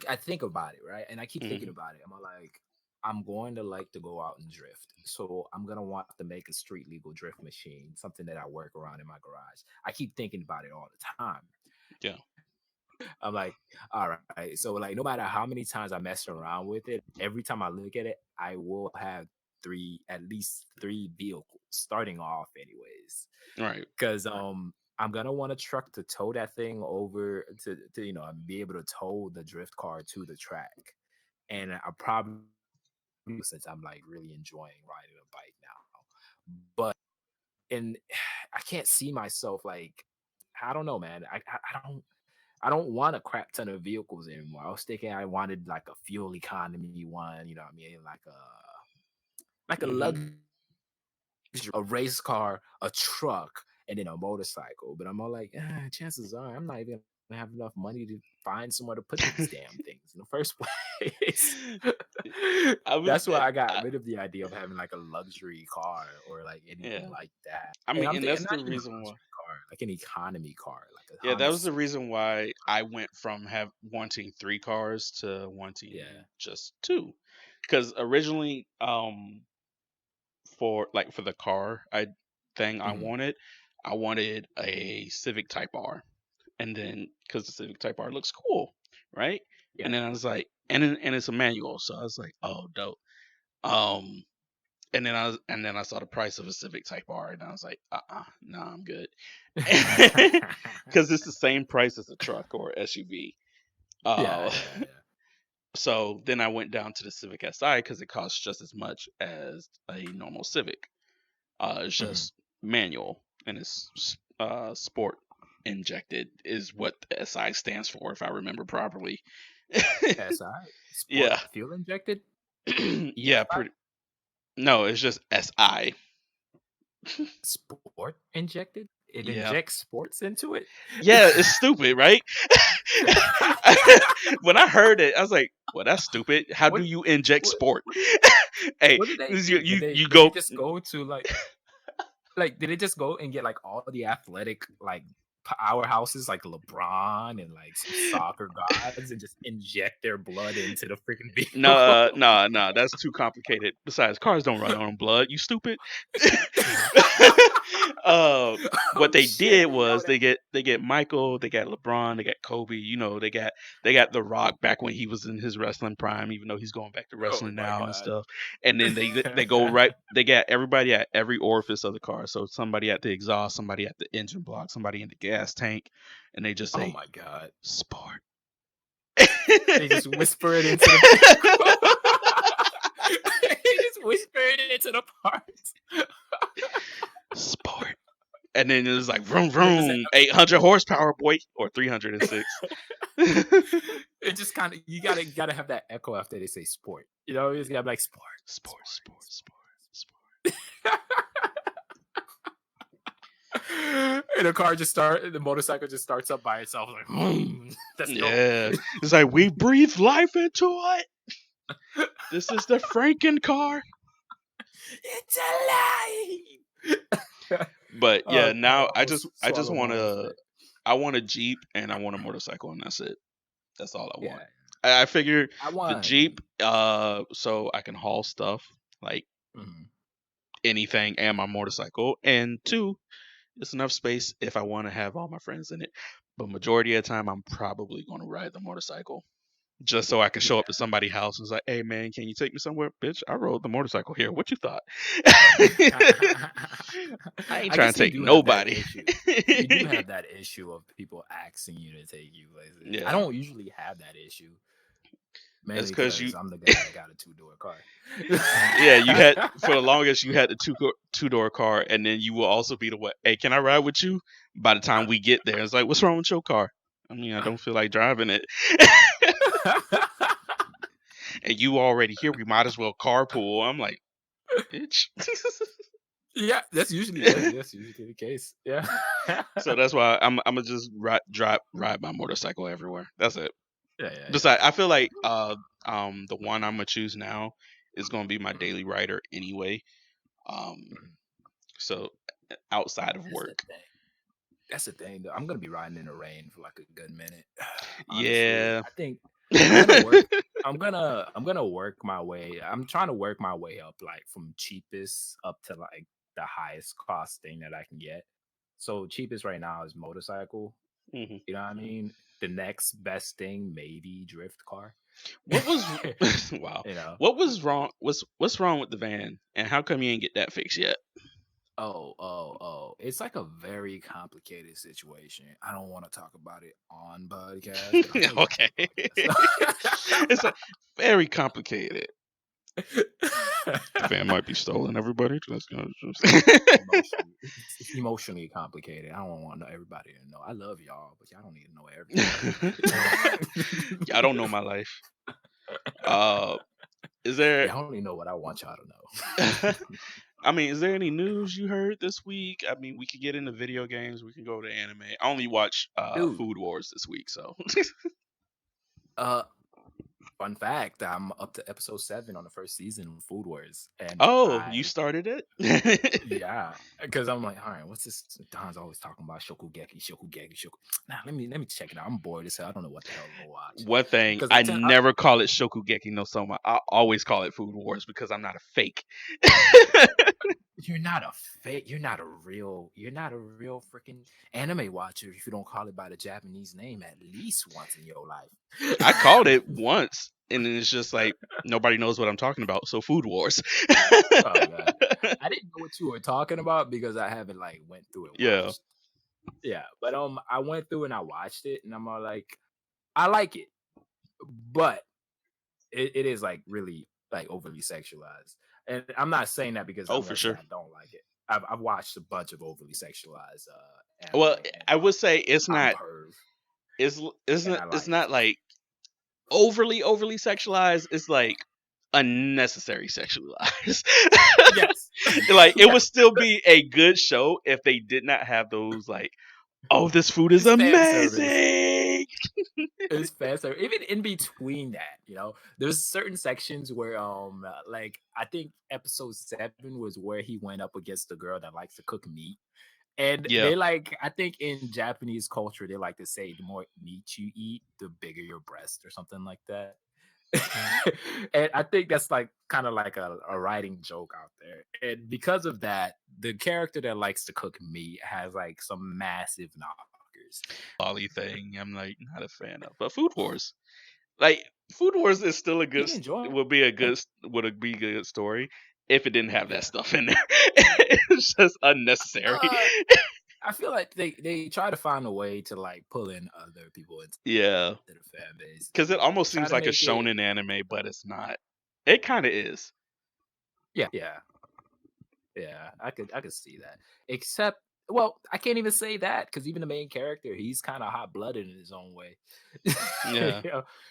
I think about it, right? And I keep thinking Hmm. about it. I'm all like, I'm going to like to go out and drift. So I'm gonna want to make a street legal drift machine, something that I work around in my garage. I keep thinking about it all the time. Yeah. I'm like, all right. So like no matter how many times I mess around with it, every time I look at it, I will have at least three vehicles starting off anyways. Right. Because I'm gonna want a truck to tow that thing over to be able to tow the drift car to the track. And I probably, since I'm like really enjoying riding a bike now. But and I can't see myself like, I don't know, man. I don't want a crap ton of vehicles anymore. I was thinking I wanted like a fuel economy one, you know what I mean? Like a Hmm. luxury, a race car, a truck, and then a motorcycle. But I'm all like, chances are I'm not even gonna have enough money to find somewhere to put these damn things in the first place. I was, That's why I got rid of the idea of having like a luxury car or like anything yeah. like that. I And mean, I'm and thinking that's not the even a reason why. luxury car, like an economy car, like a Yeah, that Honda was the Civic. reason why I went from wanting 3 cars to wanting Yeah. just 2. Because originally, for the car I Mhm. wanted a Civic Type R, and then because the Civic Type R looks cool, right? Yeah. And then I was like, and it's a manual, so I was like, oh, dope. Um, and then I saw the price of a Civic Type R, and I was like, no, I'm good, because it's the same price as a truck or SUV. Yeah, Uh, yeah, yeah. so then I went down to the Civic Si because it costs just as much as a normal Civic. It's Mhm. just manual, and it's sport injected is what the SI stands for, if I remember properly. SI, sport Yeah. fuel injected, Yeah, EFI, pretty. No, it's just SI. sport injected. It Yeah. injects sports into it. Yeah, it's stupid, right? When I heard it, I was like, "Well, that's stupid. How do what, you inject what, sport?" what did, Hey, what did they this- you do? you you Did they go. just go to like did they just go and get like all the athletic like powerhouses like LeBron and like some soccer gods and just inject their blood into the freaking No, vehicle? no, that's too complicated. Besides, cars don't run on blood. You stupid. uh, what Oh they shit! did Yo, was they get Michael, they got LeBron, they got Kobe. They got The Rock back when he was in his wrestling prime, even though he's going back to oh wrestling my now and god. stuff. And then they go right. They got everybody at every orifice of the car. So somebody at the exhaust, somebody at the engine block, somebody in the gas tank, and they just Oh say my god. sport. They just whisper it into the vehicle. They just whisper it into the parts. Sport. And then it was like vroom And then just vroom, 800 horsepower, boy, or 306. it just kind of you gotta have that echo after they say sport. You know, you just gotta be like sport, Sport, sport, sport, sport. sport. And the motorcycle just starts up by itself, like, let's go. Yeah, it's like we breathe life into it. This is the Franken car. It's alive. But Oh yeah, god, now I I just swallow want hard for to that. I want a Jeep and I want a motorcycle, and that's it. That's all I want. Yeah, I figure I the want. Jeep, so I can haul stuff like Mhm. anything, and my motorcycle, and 2, it's enough space if I want to have all my friends in it. But majority of the time, I'm probably going to ride the motorcycle just so I can show up Yeah. to somebody's house and say, "Hey, man, can you take me somewhere?" Bitch, I rode the motorcycle here. What you thought? I ain't I trying guess to you take do have that nobody. issue. You do have that issue of people asking you to take you places. I Yeah, don't usually have that issue, that's mainly because because I'm the guy that got a two-door car. yeah, you had for the longest you had the two-door car, and then you will also be the what? Hey, can I ride with you? By the time we get there, it's like, what's wrong with your car? I mean, I don't feel like driving it. and you already here. We might as well carpool. I'm like, bitch. Yeah, that's usually the case. Yeah. So that's why I'm gonna just ride my motorcycle everywhere. That's it. Yeah. Besides, I feel like the one I'm gonna choose now is gonna be my Mhm. daily rider anyway. Um, Mhm. so outside of That's the work, thing. That's the thing. Though. I'm gonna be riding in the rain for like a good minute. Honestly, yeah. I think I'm gonna work. I'm gonna work my way. I'm trying to work my way up, like from cheapest up to like the highest cost thing that I can get. So cheapest right now is motorcycle. hmm You know what I mean? The next best thing, maybe drift car. What was wow? you know. What was wrong? What's wrong with the van, and how come you ain't get that fixed yet? Oh. It's like a very complicated situation. I don't want to talk about it on podcast, but I'm gonna go Okay, to podcast. it's like very complicated. The van might be stolen. Everybody, let's go. It's emotionally complicated. I don't want everybody to know. I love y'all, but y'all don't need to know everything. I don't know my life. Is there? Yeah, I only know what I want y'all to know. I mean, is there any news you heard this week? I mean, we could get into video games. We can go to anime. I only watch Dude, Food Wars this week, so. uh, fun fact: I'm up to episode 7 on the first season of Food Wars, and Oh, you started it? yeah, because I'm like, all right, what's this? Don's always talking about Shokugeki. Nah, let me check it out. I'm bored as hell. I don't know what the hell to watch One thing, because I never call it Shokugeki no Soma. I always call it Food Wars because I'm not a fake. you're not a fake. You're not a real. You're not a real freaking anime watcher if you don't call it by the Japanese name at least once in your life. I called it once, and then it's just like nobody knows what I'm talking about. So Food Wars. Oh god, I didn't know what you were talking about because I haven't like went through and Yeah. watched. Yeah, but I went through and I watched it, and I'm all like, I like it, but it is like really like overly sexualized. And I'm not saying that because Oh, I'm for gonna say sure. I don't like it. I've watched a bunch of overly sexualized anime, Well, and I would say it's I'm a not. perv, and I It's like not like overly sexualized. It's like unnecessary sexualized. yes, Like it yeah, would still be a good show if they did not have those like, oh, this food is it's fan service. amazing. It's fan service. Even in between that, there's certain sections where like I think episode 7 was where he went up against the girl that likes to cook meat. And Yeah. they like, I think in Japanese culture, they like to say the more meat you eat, the bigger your breast or something like that. And I think that's like kind of like a writing joke out there. And because of that, the character that likes to cook meat has like some massive knockers. Lolly thing, I'm like not a fan of. But Food Wars, like Food Wars is still a good. You enjoy Would be a it? good. Would be a good story if it didn't have that Yeah. stuff in there. It's just unnecessary. I feel like they try to find a way to like pull in other people into Yeah, the fan base. because it They almost try seems to like a make it, shonen anime, but it's not. It kind of is. yeah. I could see that. Except, well, I can't even say that because even the main character, he's kind of hot blooded in his own way. Yeah,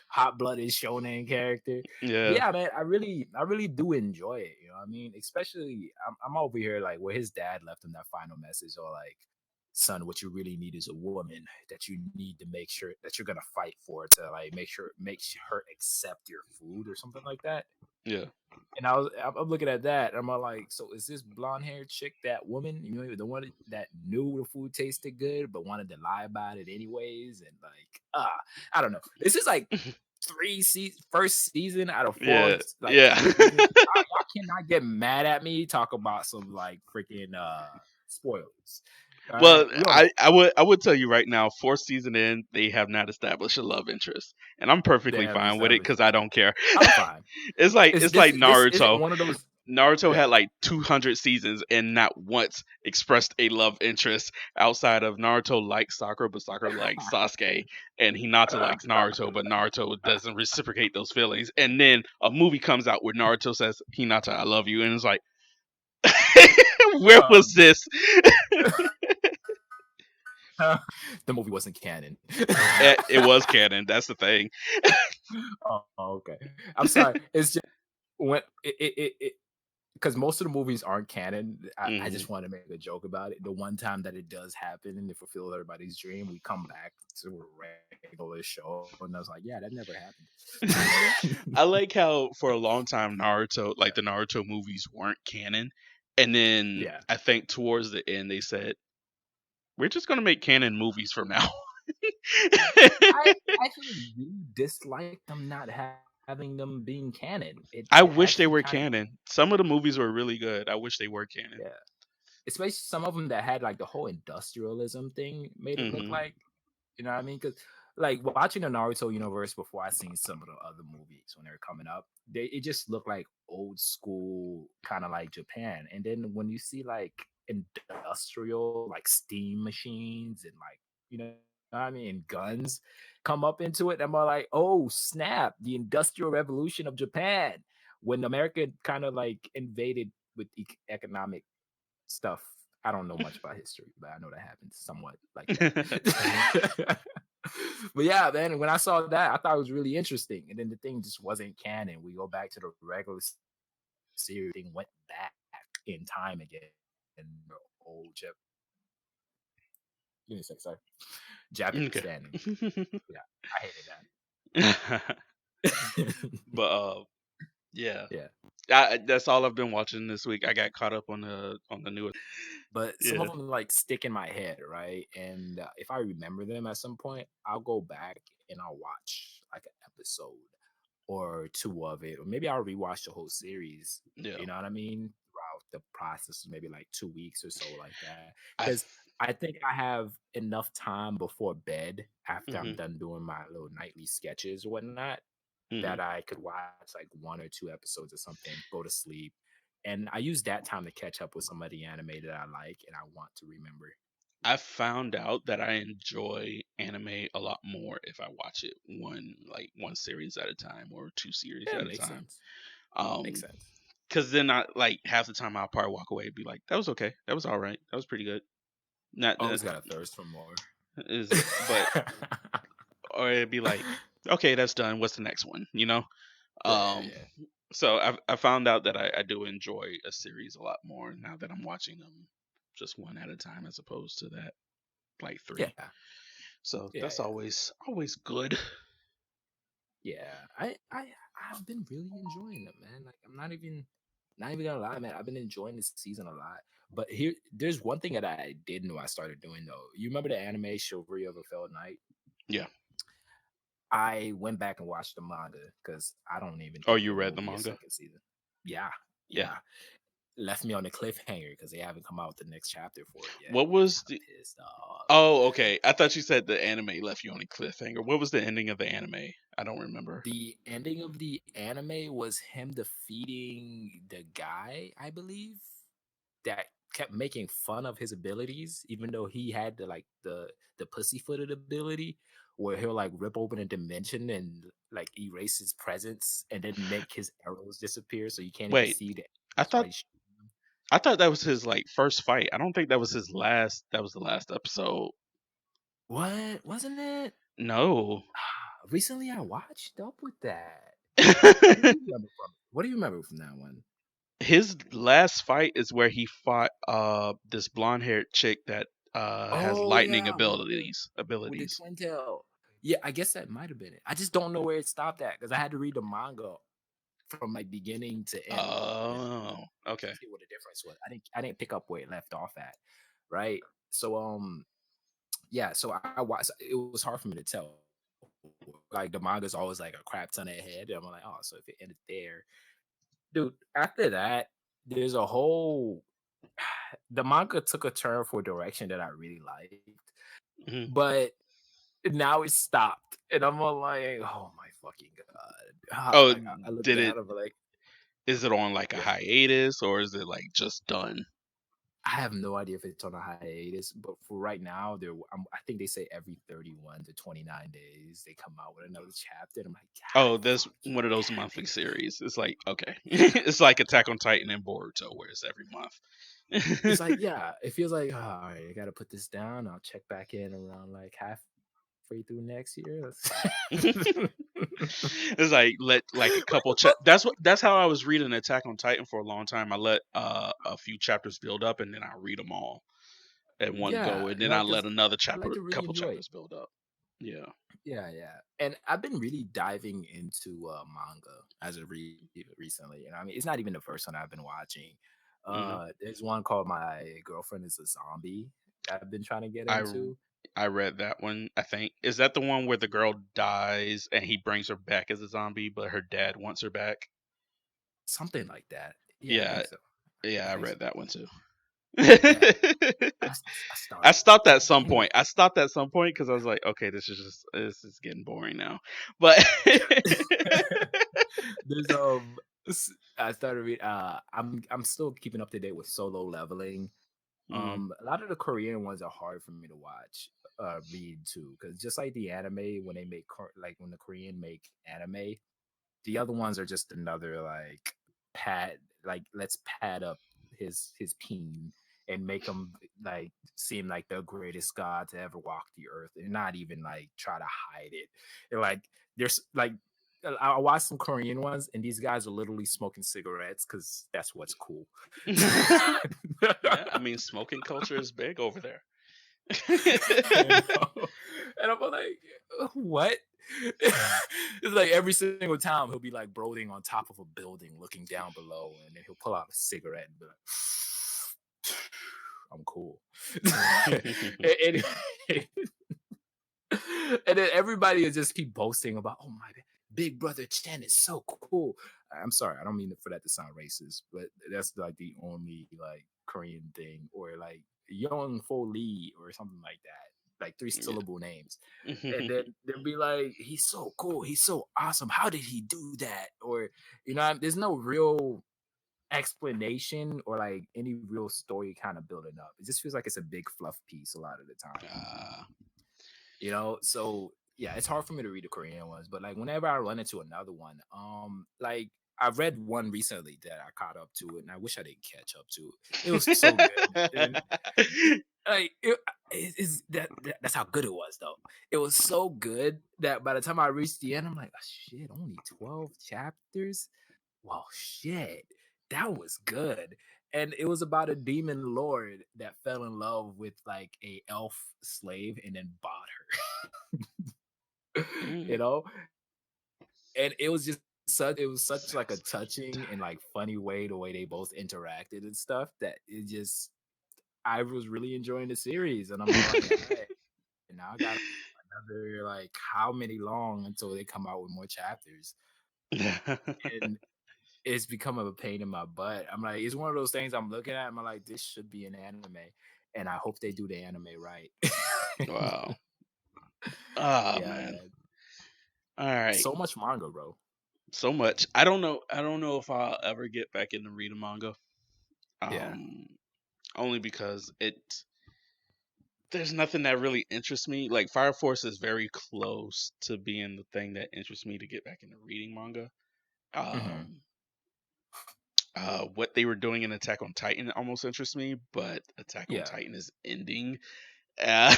Hot blooded shonen character. But yeah. yeah, man, I really do enjoy it. You know what I mean? Especially, I'm over here like where his dad left him that final message, or like, son, what you really need is a woman that you need to make sure that you're gonna fight for to like makes her accept your food or something like that. Yeah. And I'm looking at that. And I'm all like, so is this blonde haired chick that woman? The one that knew the food tasted good but wanted to lie about it anyways? And like, I don't know. This is like first season out of 4, Yeah. like Yeah. 3 seasons. Y'all cannot get mad at me. Talk about some like freaking spoilers. All right, Well, we on the I would tell you right now, fourth season in, they have not established a love interest, and I'm they perfectly haven't fine with it established. because I don't care. I'm fine. It's like This isn't Naruto. one of those. Naruto Yeah. had like 200 seasons and not once expressed a love interest outside of Naruto likes Sakura, but Sakura likes Sasuke, and Hinata likes Naruto, but Naruto doesn't reciprocate those feelings. And then a movie comes out where Naruto says, "Hinata, I love you," and it's like, where was Um, this? The movie wasn't canon. It was canon. That's the thing. Oh, okay. I'm sorry. It's just when it because most of the movies aren't canon. I Hmm. just want to make a joke about it. The one time that it does happen and it fulfills everybody's dream, we come back to a regular show, and I was like, yeah, that never happened. I like how for a long time Naruto, like the Naruto movies, weren't canon, and then Yeah. I think towards the end they said we're just gonna make canon movies from now. I actually really dislike them not having them being canon. It I wish they actually were kind of canon. Some of the movies were really good. I wish they were canon. yeah. Especially some of them that had like the whole industrialism thing made it look Hmm. like, you know what I mean? Because like watching the Naruto universe before I seen some of the other movies when they were coming up, it just looked like old school, kind of like Japan. And then when you see like industrial, like steam machines and like what I mean, guns come up into it, I'm all like, oh snap, the industrial revolution of Japan. When America kind of like invaded with economic stuff. I don't know much about history, but I know that happened somewhat like that. But yeah, man, when I saw that, I thought it was really interesting. And then the thing just wasn't canon. We go back to the regular series, thing went back in time again. And the old give me a sec, sorry. Japanese Okay. standing. Yeah, I hated that. But yeah, Yeah. that's all I've been watching this week. I got caught up on the newest. But some Yeah. of them like stick in my head, right? And if I remember them at some point, I'll go back and I'll watch like an episode or two of it, or maybe I'll rewatch the whole series. Yeah. You know what I mean? Throughout the process, maybe like 2 weeks or so, like that. I. Because I think I have enough time before bed after I'm Hmm. done doing my little nightly sketches or whatnot Hmm. that I could watch like one or two episodes or something, go to sleep. And I use that time to catch up with some of the anime that I like and I want to remember. I found out that I enjoy anime a lot more if I watch it one series at a time or two series Yeah, at it a makes time. sense. Makes Um, sense. because then I like half the time I'll probably walk away and be like, "That was okay. That was all right. That was pretty good." Not that Always got a thirst for more. is, but or it'd be like, "Okay, that's done. What's the next one?" You know. Yeah, Um, yeah, so I found out that I do enjoy a series a lot more now that I'm watching them just one at a time as opposed to that like yeah, three. So yeah, that's yeah. always good. Yeah, I've been really enjoying them, man. Like I'm not even gonna lie, man. I've been enjoying this season a lot. But there's one thing that I did know I started doing though. You remember the anime Chivalry of a Fell Knight? Yeah. I went back and watched the manga because I don't even Oh, think you there read will the be a manga? second season. Yeah, Yeah. yeah. Left me on a cliffhanger because they haven't come out with the next chapter for it yet. What I'm was kind of the? pissed off. Oh, okay. I thought you said the anime left you on a cliffhanger. What was the ending of the anime? I don't remember. The ending of the anime was him defeating the guy, I believe, that kept making fun of his abilities, even though he had the pussyfooted ability, where he'll like rip open a dimension and like erase his presence, and then make his arrows disappear, so you can't even Wait, see the I arrows while thought he's shooting them. I thought that was his like first fight. I don't think that was his last. That was the last episode. What wasn't it? No. Recently, I watched up with that. What do you remember from it? What do you remember from that one? His last fight is where he fought this blonde haired chick that has Oh lightning yeah, with the abilities. twin tail. Yeah, I guess that might have been it. I just don't know where it stopped at because I had to read the manga from like beginning to end, Oh, to okay. see what the difference was. I didn't pick up where it left off at, right? So yeah, so I watched. It was hard for me to tell. Like the manga's always like a crap ton ahead. And I'm like, oh, so if it ended there, dude. After that, there's a whole. The manga took a turn for a direction that I really liked, Hmm. but now it's stopped, and I'm all like, oh my fucking god! Oh, Like I look did it? down, I'm like, Is it on like a yeah. hiatus or is it like just done? I have no idea if it's on a hiatus, but for right now, I think they say every 31 to 29 days they come out with another chapter. And I'm like, Oh, God, that's fucking one of those damn monthly it! series. It's like okay, it's like Attack on Titan and Boruto, where it's every month. It's like, yeah, it feels like, oh, all right, I got to put this down. I'll check back in around like halfway through next year. It's like let like a couple that's how I was reading Attack on Titan for a long time. I let a few chapters build up and then I read them all at one go, Yeah, and then I let because another I like to really couple enjoy it. chapters build up. Yeah. Yeah. And I've been really diving into manga as of recently. And I mean, it's not even the first one I've been watching. Hmm. There's one called My Girlfriend is a Zombie that I've been trying to get I into. I read that one. I think is that the one where the girl dies and he brings her back as a zombie, but her dad wants her back. Something like that. Yeah, I Yeah, think so. yeah, I I think so. read that one too. Yeah. I I started stopped it. at some Anyway. point. I stopped at some point because I was like, okay, this is getting boring now. But There's I started reading I'm still keeping up to date with Solo Leveling. Mhm. A lot of the Korean ones are hard for me to watch, read too, because just like the anime, when they make like when the Korean make anime, the other ones are just another like pad, like let's pad up his peen and make him like seem like the greatest god to ever walk the earth, and not even like try to hide it. And like there's like I watched some Korean ones, and these guys are literally smoking cigarettes because that's what's cool. Yeah, I mean, smoking culture is big over there. You know? And I'm like, what? It's like every single time he'll be like brooding on top of a building, looking down below, and then he'll pull out a cigarette and be like, I'm cool. and, and then everybody will just keep boasting about, oh my big brother Chen is so cool. I'm sorry, I don't mean for that to sound racist, but that's like the only like Korean thing, or like Young Fo Lee or something like that, like three Yeah. syllable names. And then they'll be like, he's so cool, he's so awesome. How did he do that? Or there's no real explanation or like any real story kind of building up. It just feels like it's a big fluff piece a lot of the time. Uh, So yeah, it's hard for me to read the Korean ones, but like whenever I run into another one, like I read one recently that I caught up to it, and I wish I didn't catch up to it. It was so good, and like it's that's how good it was though. It was so good that by the time I reached the end, I'm like, oh, shit, only 12 chapters. Well, shit, that was good. And it was about a demon lord that fell in love with like a elf slave and then bought her. mm, you know? And it was such like a touching and like funny way the way they both interacted and stuff that it just I was really enjoying the series. And I'm like, all right, and now I got another like how many long until they come out with more chapters. And it's become a pain in my butt. I'm like, it's one of those things I'm looking at. I'm like, this should be an anime, and I hope they do the anime right. wow. Oh Yeah, man. man. All right. So much manga, bro. So much. I don't know. I don't know if I'll ever get back into reading manga. Yeah. Um, only because there's nothing that really interests me. Like Fire Force is very close to being the thing that interests me to get back into reading manga. hmm Um, what they were doing in Attack on Titan almost interests me, but Attack on Yeah. Titan is ending uh,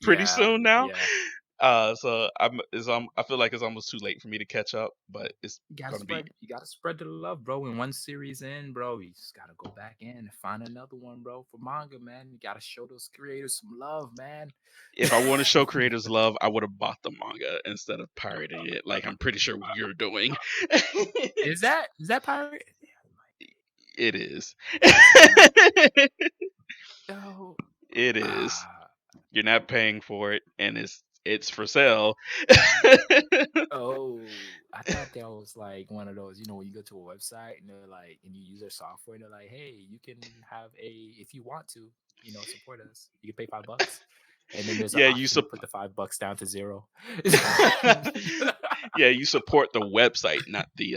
pretty Yeah. soon now. Yeah. So I feel like it's almost too late for me to catch up, but it's gonna be. You gotta spread the love, bro. When one series in, bro, you just gotta go back in and find another one, bro. For manga, man. You gotta show those creators some love, man. If I want to show creators love, I would have bought the manga instead of pirating it, like I'm pretty sure you're doing. Is that pirate? Yeah, it might be. It is. See, yo, It is. ah, You're not paying for it, and it's for sale. oh, I thought that was like one of those, when you go to a website and they're like, and you use their software, and they're like, hey, you can have if you want to, support us, you can pay $5. And then there's an Yeah, option to put the $5 down to zero. yeah, you support the website, not the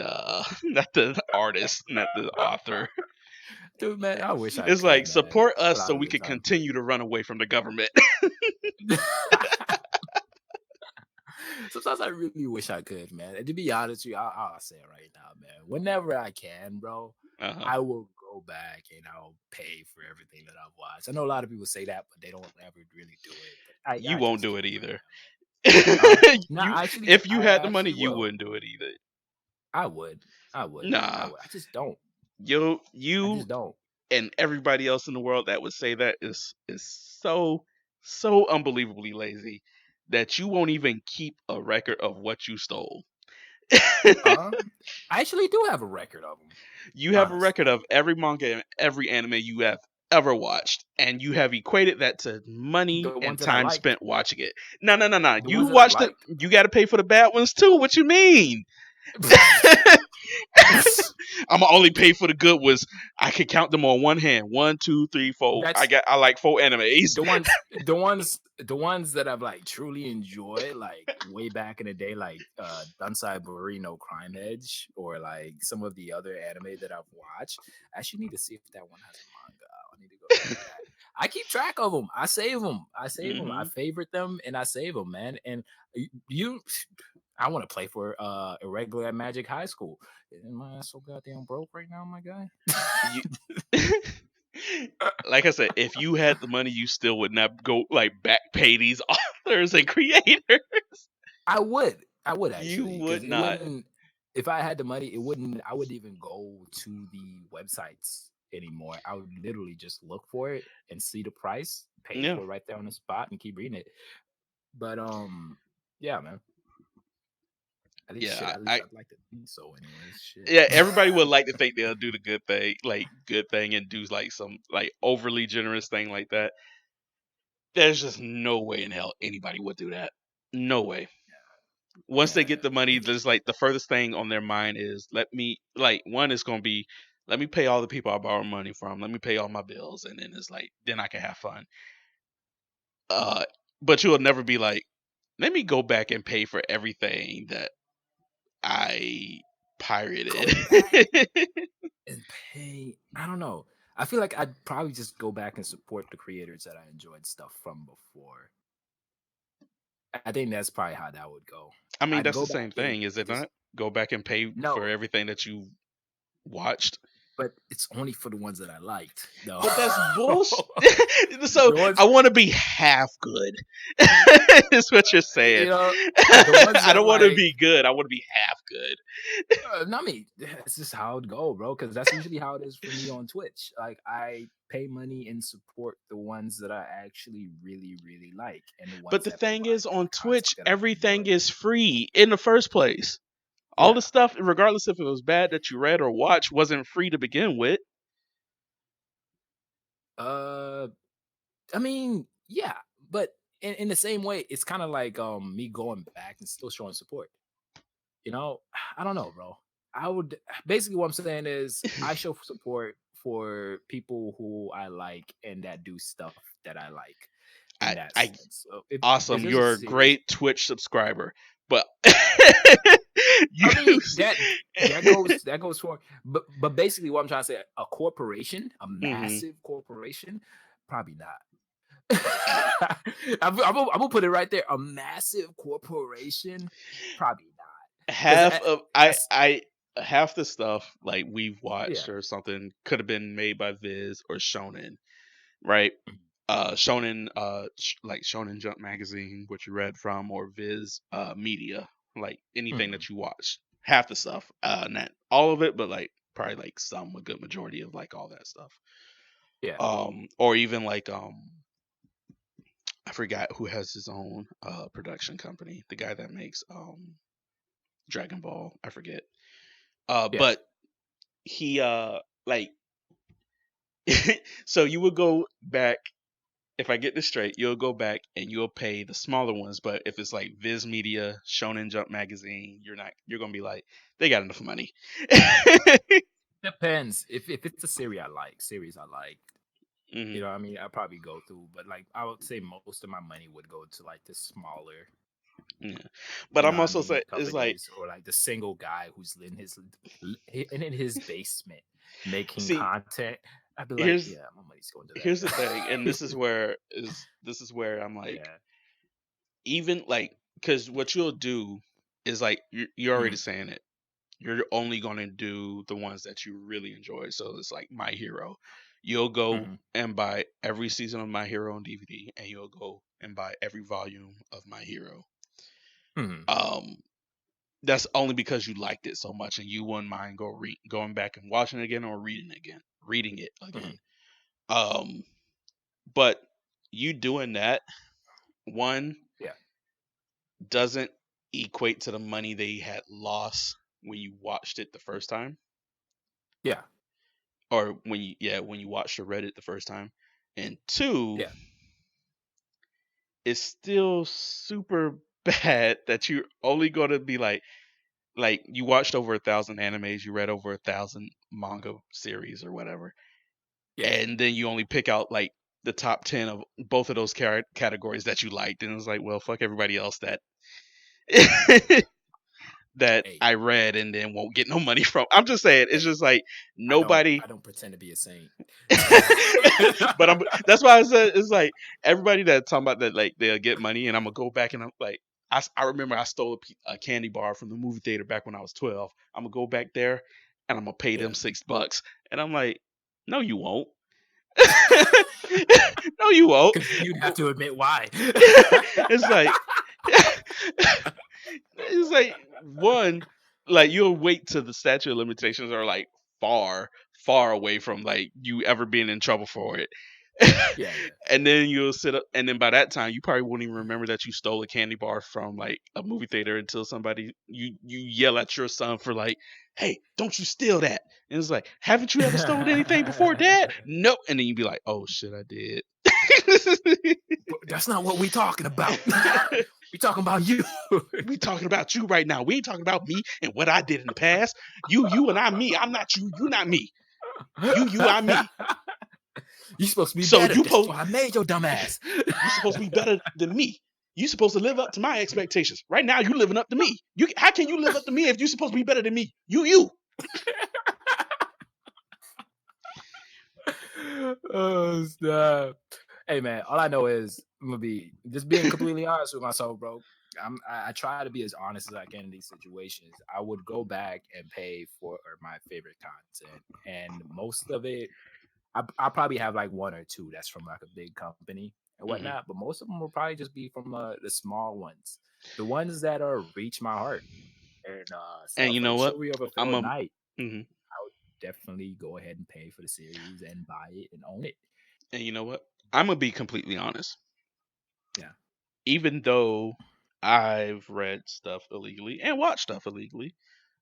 not the artist, not the author. Dude, man, I wish I It's could, like man. support A us so lot of we the can time. continue to run away from the government. Sometimes I really wish I could, man. And to be honest with you, I'll say it right now, man. Whenever I can, bro, Uh-huh. I will go back and I'll pay for everything that I've watched. I know a lot of people say that, but they don't ever really do it. But You I won't just do do it it right either. now. No, If you I had the money, actually you will. wouldn't do it either. I would. I would. I Nah, would. I just don't. I you just don't. and everybody else in the world that would say that is so unbelievably lazy that you won't even keep a record of what you stole. I actually do have a record of them. You have a Honestly, record of every manga and every anime you have ever watched, and you have equated that to money the ones and that I time liked. spent watching it. No. The You ones that I watched it. liked. You got to pay for the bad ones too. What you mean? I'm gonna only pay for the good ones. I can count them on one hand. 1, 2, 3, 4. That's I like 4 animes. the ones that I've like truly enjoyed, like way back in the day, like Dunsai Burino Crime Edge, or like some of the other anime that I've watched. I actually need to see if that one has a manga. I need to go look at that. I keep track of them. I save them. I Hmm. favorite them and I save them, man. And you, I want to play for irregular at Magic High School. Am I so goddamn broke right now, my guy? You, like I said, if you had the money, you still would not go like back pay these authors and creators. I would. I would You actually, would because it not. wouldn't. If I had the money, it wouldn't. I wouldn't even go to the websites anymore. I would literally just look for it and see the price, pay Yeah, for it right there on the spot, and keep reading it. But yeah, man. At least shit. yeah. At least I'd like to think so, anyways. Shit. Yeah, everybody would like to think they'll do the good thing, and do like some like overly generous thing like that. There's just no way in hell anybody would do that. No way. Once they Yeah. get the money, there's like the furthest thing on their mind is let me like one is gonna be let me pay all the people I borrow money from, let me pay all my bills, and then it's like then I can have fun. Uh, but you'll never be like, let me go back and pay for everything that I Go pirated. back and pay. I don't know. I feel like I'd probably just go back and support the creators that I enjoyed stuff from before. I think that's probably how that would go. I mean, I'd that's go the same back and thing, is it just not? Go back and pay for no, everything that you watched. but it's only for the ones that I liked. No, But that's bullshit. So the ones I want to be half good. Is what you're saying. you know, the ones I that don't want to like. be good. I want to be half good. No, I mean, that's just how it go, bro. Because that's usually how it is for me on Twitch. Like, I pay money and support the ones that I actually really, really like, and the But ones the that thing provide is, good on content Twitch, that I everything enjoy. is free in the first place. All Yeah. the stuff, regardless if it was bad that you read or watched, wasn't free to begin with. Uh, I mean, yeah, but in the same way, it's kind of like me going back and still showing support. You know, I don't know, bro. I would basically what I'm saying is I show support for people who I like and that do stuff that I like in that I sense. So if awesome. there's a You're a series, great Twitch subscriber, but you I mean that goes for but basically what I'm trying to say, a corporation, a hmm massive corporation, probably not. I'm gonna put it right there. A massive corporation, probably not. Because half of I half the stuff like we've yeah, watched or something could have been made by Viz or Shonen, right? Shonen like Shonen Jump magazine, which you read from, or Viz media, like anything mhm, that you watch. Half the stuff, not all of it, but like probably like some, a good majority of like all that stuff. yeah, Or even like I forgot who has his own production company, the guy that makes Dragon Ball, I forget. yeah. But he like so you would go back, if I get this straight, you'll go back and you'll pay the smaller ones, but if it's like Viz Media, Shonen Jump magazine, you're gonna be like, they got enough money. Depends. If it's a series I like, Hmm. you know, what I mean, I probably go through, but like I would say most of my money would go to like the smaller, Yeah. But you know I'm what I also mean, saying it's like, companies, or like the single guy who's in his basement making see, content. I'd be like, here's yeah, my money's going to here's the thing, and that. this is where I'm like, Yeah. even like, because what you'll do is like you're already Mhm. saying it. you're only going to do the ones that you really enjoy. So it's like My Hero. You'll go Hmm. and buy every season of My Hero on DVD, and you'll go and buy every volume of My Hero. Hmm. Um, that's only because you liked it so much, and you wouldn't mind going back and watching it again or reading it again. Hmm. Um, but you doing that one Yeah. doesn't equate to the money they had lost when you watched it the first time, Yeah. or when you watched or read it the first time. And two, Yeah. it's still super bad that you're only going to be like you watched over 1,000 animes, you read over 1,000 manga series or whatever, Yeah. and then you only pick out like the top 10 of both of those categories that you liked, and it's like, well, fuck everybody else that that Hey, I read and then won't get no money from. I'm just saying, it's hey, just like nobody. I don't pretend to be a saint. But that's why I said it's like everybody that talking about that, like they'll get money, and I'm gonna go back and I'm like, I remember I stole a candy bar from the movie theater back when I was 12. I'm gonna go back there and I'm gonna pay Yeah. them $6, and I'm like, no, you won't. No, you won't. Because you'd have to admit why. It's like it's like one, like you'll wait till the statute of limitations are like far, far away from like you ever being in trouble for it. Yeah, yeah. And then you'll sit up, and then by that time you probably won't even remember that you stole a candy bar from like a movie theater until somebody you yell at your son for like, hey, don't you steal that. And it's like, haven't you ever stolen anything before, Dad? Nope. And then you'd be like, oh shit, I did. But that's not what we talking about. We talking about you. We talking about you right now. We ain't talking about me and what I did in the past. You and I me. I'm not you. You not me. You I me. You supposed to be So better. That's why I made your dumb ass. you supposed to be better than me. You supposed to live up to my expectations. Right now, you living up to me. How can you live up to me if you supposed to be better than me? You. Oh snap. Hey man, all I know is I'm gonna be just being completely honest with myself, bro. I try to be as honest as I can in these situations. I would go back and pay for my favorite content, and most of it, I probably have like one or two that's from like a big company and Mm-hmm. whatnot, but most of them will probably just be from the small ones, the ones that are reach my heart and And stuff you know like what? Chivalry of a I'm Failed a. Knight. Mhm. I would definitely go ahead and pay for the series and buy it and own it. And you know what? I'm gonna be completely honest. Yeah. Even though I've read stuff illegally and watched stuff illegally,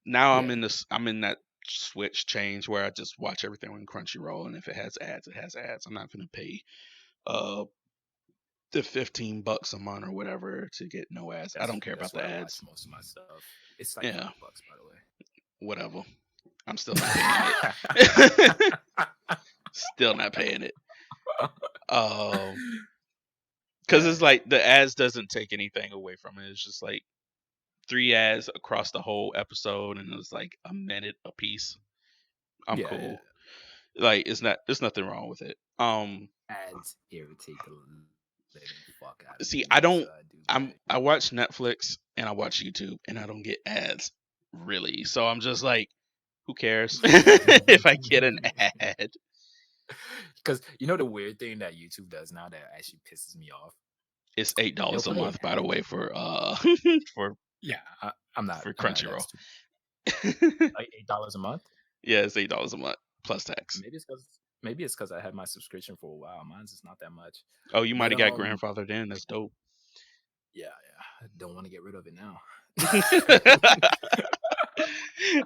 now Yeah. I'm in that switch change where I just watch everything on Crunchyroll, and if it has ads, it has ads. I'm not gonna pay uh the $15 a month or whatever to get no ads. I don't care That's about where the I watch ads. most of my stuff. It's like Yeah, $5, by the way. whatever. I'm still not paying it. Still not paying it. Because it's Man. like the ads doesn't take anything away from it. It's just like 3 ads across the whole episode, and it's like a minute a piece. I'm Yeah, yeah. cool. Like there's nothing wrong with it. Ads irritate the living fuck out of See, me. So I do I watch Netflix and I watch YouTube, and I don't get ads really. So I'm just like, who cares if I get an ad? because you know the weird thing that YouTube does now that actually pisses me off. It's They'll $8 a play an month, by the ad. way, for for Yeah, for I'm not that Crunchyroll. stupid. Like $8 a month. Yeah, it's $8 a month plus tax. Maybe it's because I had my subscription for a while. Mine's just not that much. Oh, you might But have got grandfathered in. That's dope. yeah, I don't want to get rid of it now.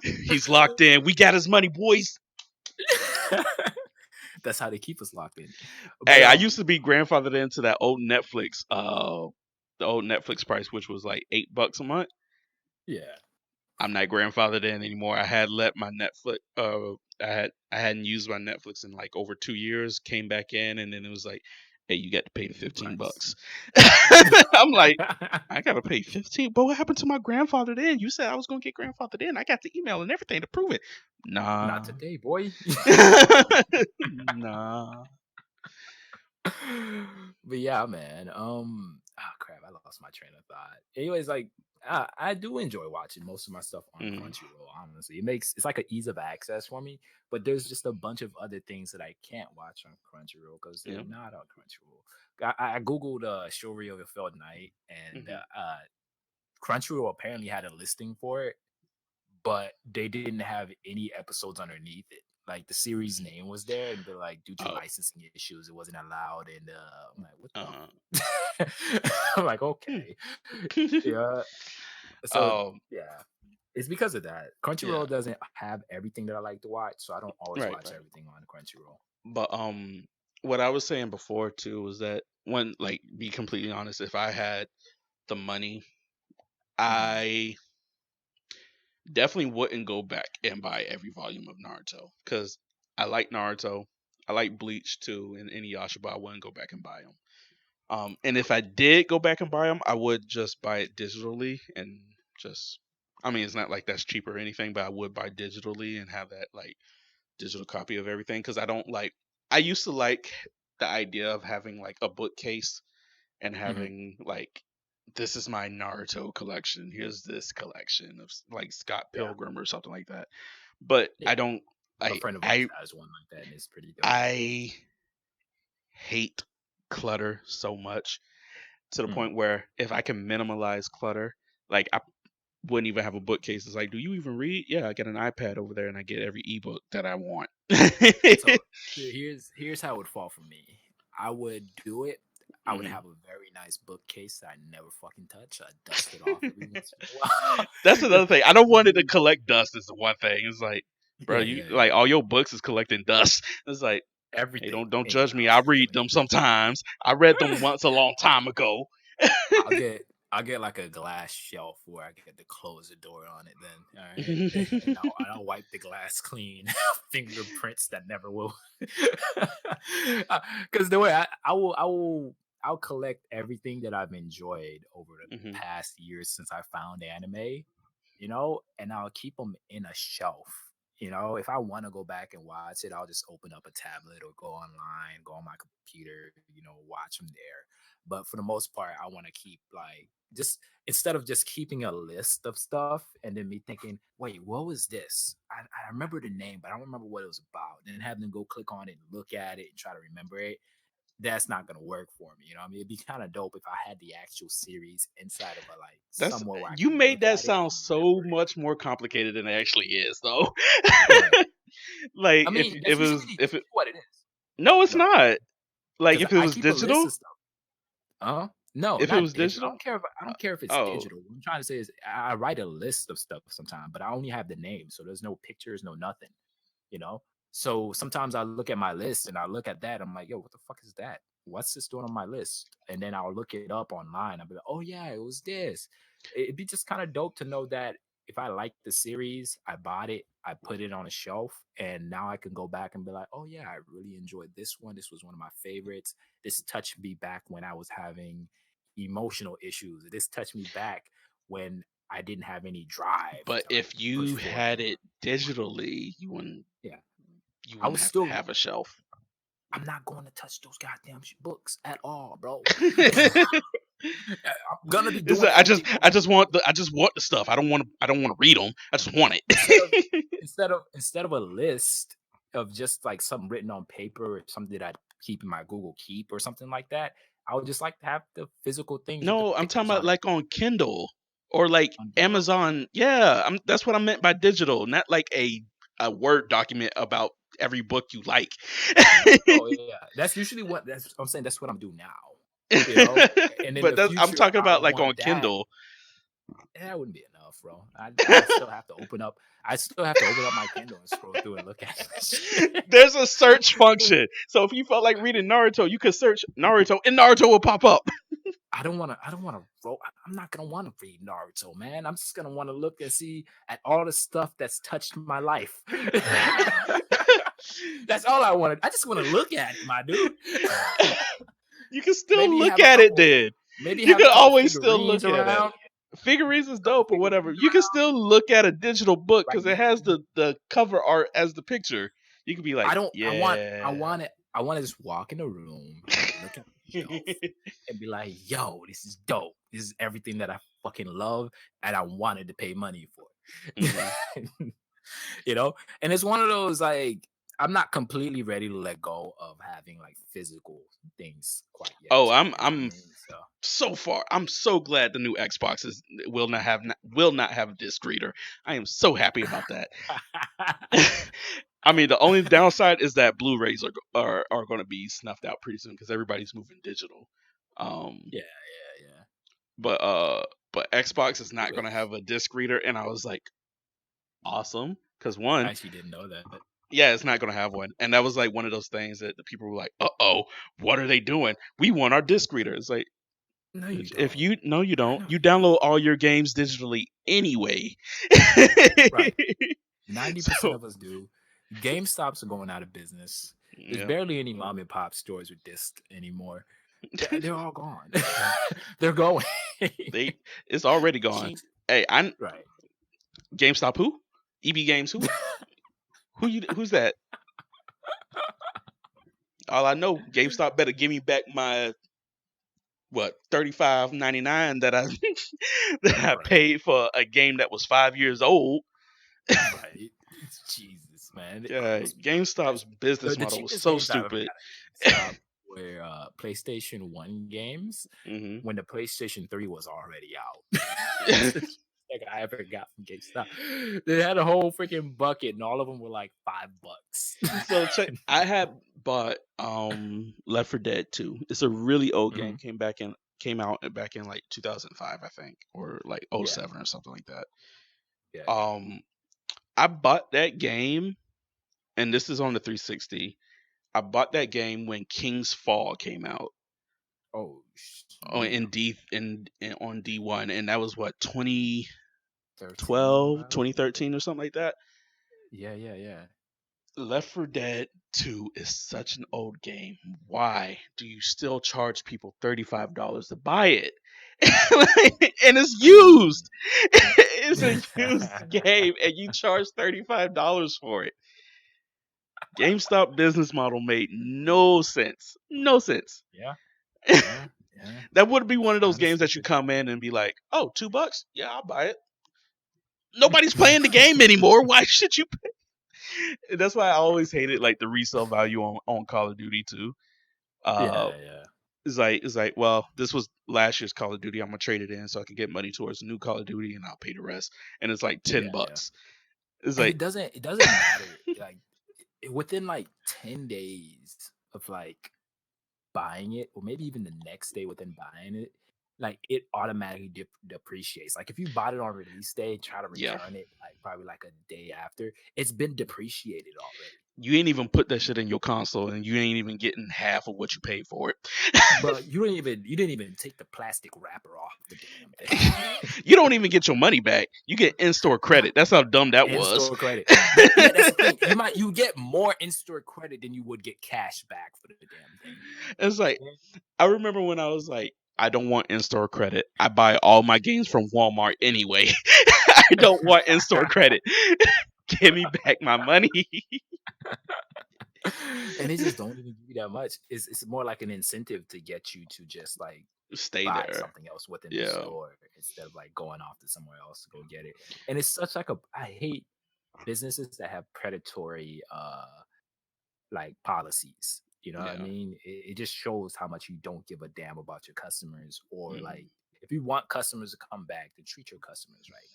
He's locked in. We got his money, boys. That's how they keep us locked in. Hey, But I used to be grandfathered into that old Netflix, the old Netflix price, which was like $8 a month. yeah, I'm not grandfathered in anymore. I had let my Netflix, I hadn't used my Netflix in like over 2 years. Came back in, and then it was like, hey, you got to pay the new $15. price. I'm like, I gotta pay 15. But what happened to my grandfathered in? You said I was gonna get grandfathered in. I got the email and everything to prove it. Not Nah. today, boy. Nah. But yeah, man. Oh crap, I lost my train of thought. Anyways, like I do enjoy watching most of my stuff on Mm, Crunchyroll. Honestly, it's like an ease of access for me. But there's just a bunch of other things that I can't watch on Crunchyroll because they're yeah. not on Crunchyroll. I googled Shuri of a Failed Night, and Hmm. Crunchyroll apparently had a listing for it, but they didn't have any episodes underneath it. Like the series name was there, and they're like, due to Oh. licensing issues, it wasn't allowed. And I'm like, what Uh-huh. the? I'm like, okay, yeah. So um. yeah, it's because of that. Yeah. Crunchyroll doesn't have everything that I like to watch, so I don't always Right. watch Right. everything on Crunchyroll. But what I was saying before too was that when, like, be completely honest, if I had the money, Mhm. I definitely wouldn't go back and buy every volume of Naruto because I like Naruto. I like Bleach too, and Inuyasha, but I wouldn't go back and buy them. And if I did go back and buy them, I would just buy it digitally and just. I mean, it's not like that's cheap or anything, but I would buy digitally and have that like digital copy of everything because I don't like. I used to like the idea of having like a bookcase and Mhm. having like this is my Naruto collection. Here's this collection of like Scott Yeah, Pilgrim or something like that. But yeah. I don't. A I friend of ours I has one like that, and it's pretty dope. I hate clutter so much to the Mm. point where if I can minimalize clutter, like I wouldn't even have a bookcase. It's like, do you even read? Yeah, I get an iPad over there and I get every ebook that I want. So here's how it would fall for me. I would do it. I would Hmm. have a very nice bookcase that I never fucking touch. I dust it off every once in a while. That's Because another thing. I don't want it to collect dust. Is the one thing. It's like, bro, yeah, you yeah, like yeah. all your books is collecting dust. It's like, hey, Everything don't in the judge me. house I is read feeling them dusty. sometimes. I read them once a long time ago. I'll get I'll get like a glass shelf where I get to close the door on it. Then all right, and I'll wipe the glass clean. Fingerprints that never will. Because the way I'll collect everything that I've enjoyed over the Hmm. past years since I found anime, and I'll keep them in a shelf. If I want to go back and watch it, I'll just open up a tablet or go online, go on my computer, watch them there. But for the most part, I want to keep like just instead of just keeping a list of stuff and then me thinking, wait, what was this? I remember the name, but I don't remember what it was about. Then having to go click on it and look at it and try to remember it. That's not gonna work for me. I mean, it'd be kind of dope if I had the actual series inside of a like That's somewhere where I you can made look that at it sound and so remember it. much more complicated than it actually is, though. What? Like I if mean, if that's it was usually if it what it is. no, it's No, not. Like because if it I was keep a list digital, of stuff. No, if it not was digital. I digital, don't care if it's oh, digital. What I'm trying to say is I write a list of stuff sometimes, but I only have the name, so there's no pictures, no nothing. You know. So sometimes I look at my list and I look at that. I'm like, yo, what the fuck is that? What's this doing on my list? And then I'll look it up online. I'll be like, oh yeah, it was this. It'd be just kind of dope to know that if I like the series, I bought it, I put it on a shelf, and now I can go back and be like, oh yeah, I really enjoyed this one. This was one of my favorites. This touched me back when I was having emotional issues. This touched me back when I didn't have any drive but to like if push you forward and had do it what. digitally, you wouldn't Yeah, you I wouldn't was have to still. have a shelf. I'm not going to touch those goddamn books at all, bro. I'm gonna be It's doing like, everything I else just want the stuff. I don't want to read them. I just want instead of it. a list of just like something written on paper or something that I'd keep in my Google Keep or something like that. I would just like to have the physical things with the No, I'm talking pictures about on it like on Kindle or like on Kindle. Amazon. Yeah, that's what I meant by digital, not like a Word document about every book you like. Oh yeah, that's usually what I'm saying. That's what I'm doing now. You know, and in But the I'm future, talking I about like on want that. Kindle. That wouldn't be enough, bro. I still have to open up. I still have to open up my Kindle and scroll through and look at it. There's a search function. So if you felt like reading Naruto, you could search Naruto and Naruto will pop up. I don't want to. I don't want to. I'm not gonna want to read Naruto, man. I'm just gonna want to look and see at all the stuff that's touched my life. That's all I wanted. I just want to look at it, my dude. You can still maybe look have a at it couple. then. Maybe You have a can couple always still figurines look at it. around. Figurines is Couple dope or whatever. figurines You can around. still look at a digital book Right because it has now, the cover art as the picture. You could be like, I don't. I want. I yeah. want it. I want to just walk in the room, look at shelf and be like, yo, this is dope. This is everything that I fucking love and I wanted to pay money for. Mhm. You know? And it's one of those like I'm not completely ready to let go of having like physical things quite yet. Oh, You know what I I'm mean? So so far. I'm so glad the new Xbox will not have a disc reader. I am so happy about that. I mean, the only downside is that Blu-rays are going to be snuffed out pretty soon because everybody's moving digital. Um, yeah. but but Xbox is not going to Which have a disc reader, and I was like, awesome, because I one, actually didn't know that. yeah, it's not going to have one, and that was like one of those things that the people were like, oh, what are they doing? We want our disc reader. It's like, No, you if don't. you no, you I don't. know You you don't. download all your games digitally anyway. Right. 90% So of us do. GameStops are going out of business. There's yeah, barely any mom and pop stores with disc anymore. They're all gone. They're going. they it's already gone. She's Hey, I right. GameStop who? EB Games who? Who's that? All I know, GameStop better give me back my what $35.99 that I that I Right. paid for a game that was 5 years old. Right. Jesus, man. Yeah, Those people are GameStop's desperate. business The model was cheapest so games I've ever stupid. got at GameStop were PlayStation 1 games hmm when the PlayStation 3 was already out. That's the cheapest thing I ever got from GameStop. They had a whole freaking bucket and all of them were like $5. So check. I had bought Left 4 Dead 2. It's a really old Mhm. game. Came out back in like 2005, I think, or like Yeah. '07 or something like that. Yeah. Um, I bought that game, and this is on the 360. I bought that game when King's Fall came out Oh, on yeah. on D1, and that was what 13, 2012, 2013 or something like that. Yeah. Left 4 Dead 2 is such an old game. Why do you still charge people $35 to buy it? And it's Mm. used. It's a used game, and you charge $35 for it. GameStop business model made no sense. No sense. Yeah. Yeah. That would be one of It's those kind of games that you stupid. come in and be like, "Oh, $2? Yeah, I'll buy it." Nobody's playing the game anymore. Why should you pay? That's why I always hated like the resale value on Call of Duty too. Uh, Yeah. it's like, well, this was last year's Call of Duty. I'm gonna trade it in so I can get money towards the new Call of Duty, and I'll pay the rest. And it's like ten Yeah. bucks. It's And like, it doesn't matter. Like within like 10 days of like buying it, or maybe even the next day within buying it, like it automatically depreciates. Like if you bought it on release day, try to yeah, return it like probably like a day after, it's been depreciated already. you ain't even put that shit in your console, and you ain't even getting half of what you paid for it. But you didn't even take the plastic wrapper off the damn thing. You don't even get your money back. You get in-store Not credit. That's how dumb that was. in-store credit. Yeah, that's the thing. You get more in-store credit than you would get cash back for the damn thing. It's like, I remember when I was like, I don't want in-store credit. I buy all my games from Walmart anyway. I don't want in-store credit. Give me back my money. And they just don't even give you that much. It's more like an incentive to get you to just like Stay buy there. something else within the Yeah. store instead of like going off to somewhere else to go get it. And it's such like I hate businesses that have predatory like policies. You know what I Yeah. mean? It just shows how much you don't give a damn about your customers, or Mhm. like if you want customers to come back, to treat your customers right.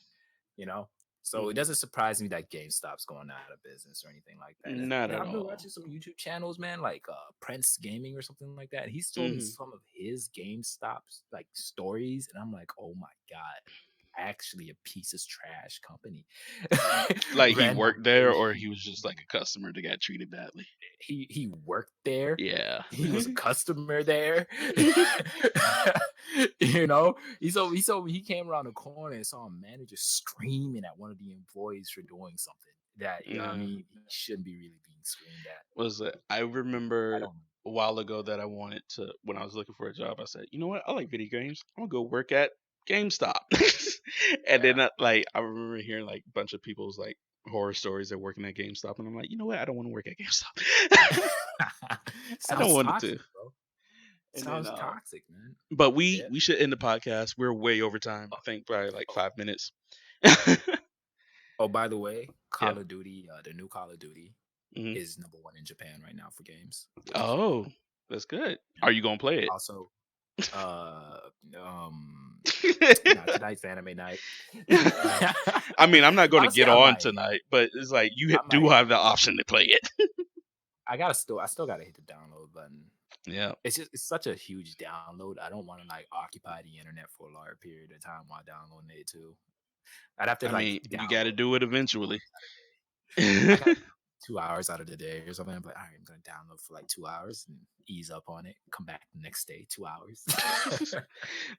You know? So it Mhm. doesn't surprise me that GameStop's going out of business or anything like that. Not And at I've been all. watching some YouTube channels, man, like Prince Gaming or something like that. He's told me Mhm. some of his GameStop's like stories, and I'm like, oh my god, actually a piece of trash company. Like he Ran by worked there, very or he shitty was just like a customer that got treated badly. he worked there. Yeah. He was a customer there. You know, he came around the corner and saw a manager screaming at one of the employees for doing something that, you know what I Yeah. mean, he shouldn't be really being screamed at. Was it? I I remember don't know. a while ago that I wanted to, when I was looking for a job, I said, you know what? I like video games. I'm gonna go work at GameStop. And then I remember hearing like a bunch of people's like horror stories that working at GameStop, and I'm like, you know what? I don't want to work at GameStop. I don't Sounds want it to. toxic, bro. And then, Sounds toxic, man. but Yeah. we should end the podcast. We're way over time. Oh, I think probably like oh, 5 minutes. oh, by the way, Yeah. Call of Duty, the new Call of Duty hmm is #1 in Japan right now for games. Oh, that's good. Yeah. Are you gonna play it? Also, uh, nah, tonight's anime night. I mean, I'm not going to Honestly, get I on might. tonight, but it's like you I do might. have the option to play it. I still gotta hit the download button. Yeah. It's such a huge download. I don't want to like occupy the internet for a large period of time while downloading it too. I'd have to I like mean, you got to download do it it eventually. 2 hours out of the day. I got 2 hours out of the day or something. I'm like, all right, I'm gonna download for like 2 hours and ease up on it. Come back the next day, 2 hours.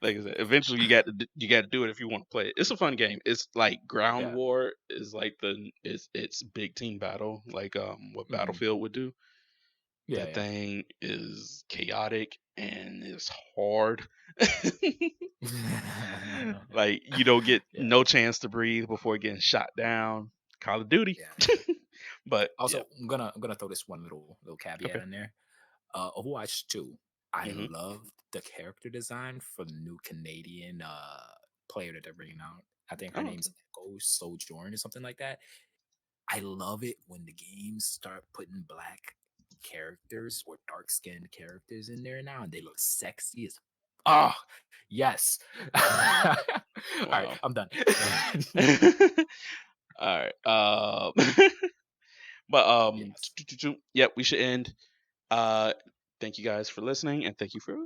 Like I said, eventually you got to do it if you want to play it. It's a fun game. It's like Ground Yeah. War is like it's big team battle, like what Mhm. Battlefield would do. Yeah, That yeah. thing is chaotic and it's hard. Like you don't get Yeah, no chance to breathe before getting shot down. Call of Duty. yeah. But yeah. Also, I'm gonna throw this one little caveat Okay. in there. Overwatch 2. I hmm love the character design for the new Canadian player that they're bringing out. I think her Oh, name's okay. Echo Sojourn or something like that. I love it when the games start putting black characters or dark skinned characters in there now, and they look sexy as. Oh yes. All right, Wow. I'm done. All right. But Yes. yep, we should end. Uh, thank you guys for listening, and thank you for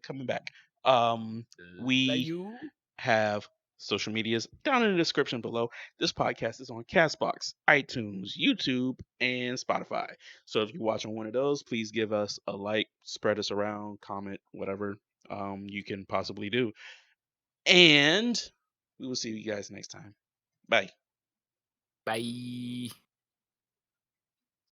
coming back. Love We you. have social medias down in the description below. This podcast is on Castbox, iTunes, YouTube, and Spotify. So if you watch on one of those, please give us a like, spread us around, comment, whatever you can possibly do. And we will see you guys next time. Bye. Bye.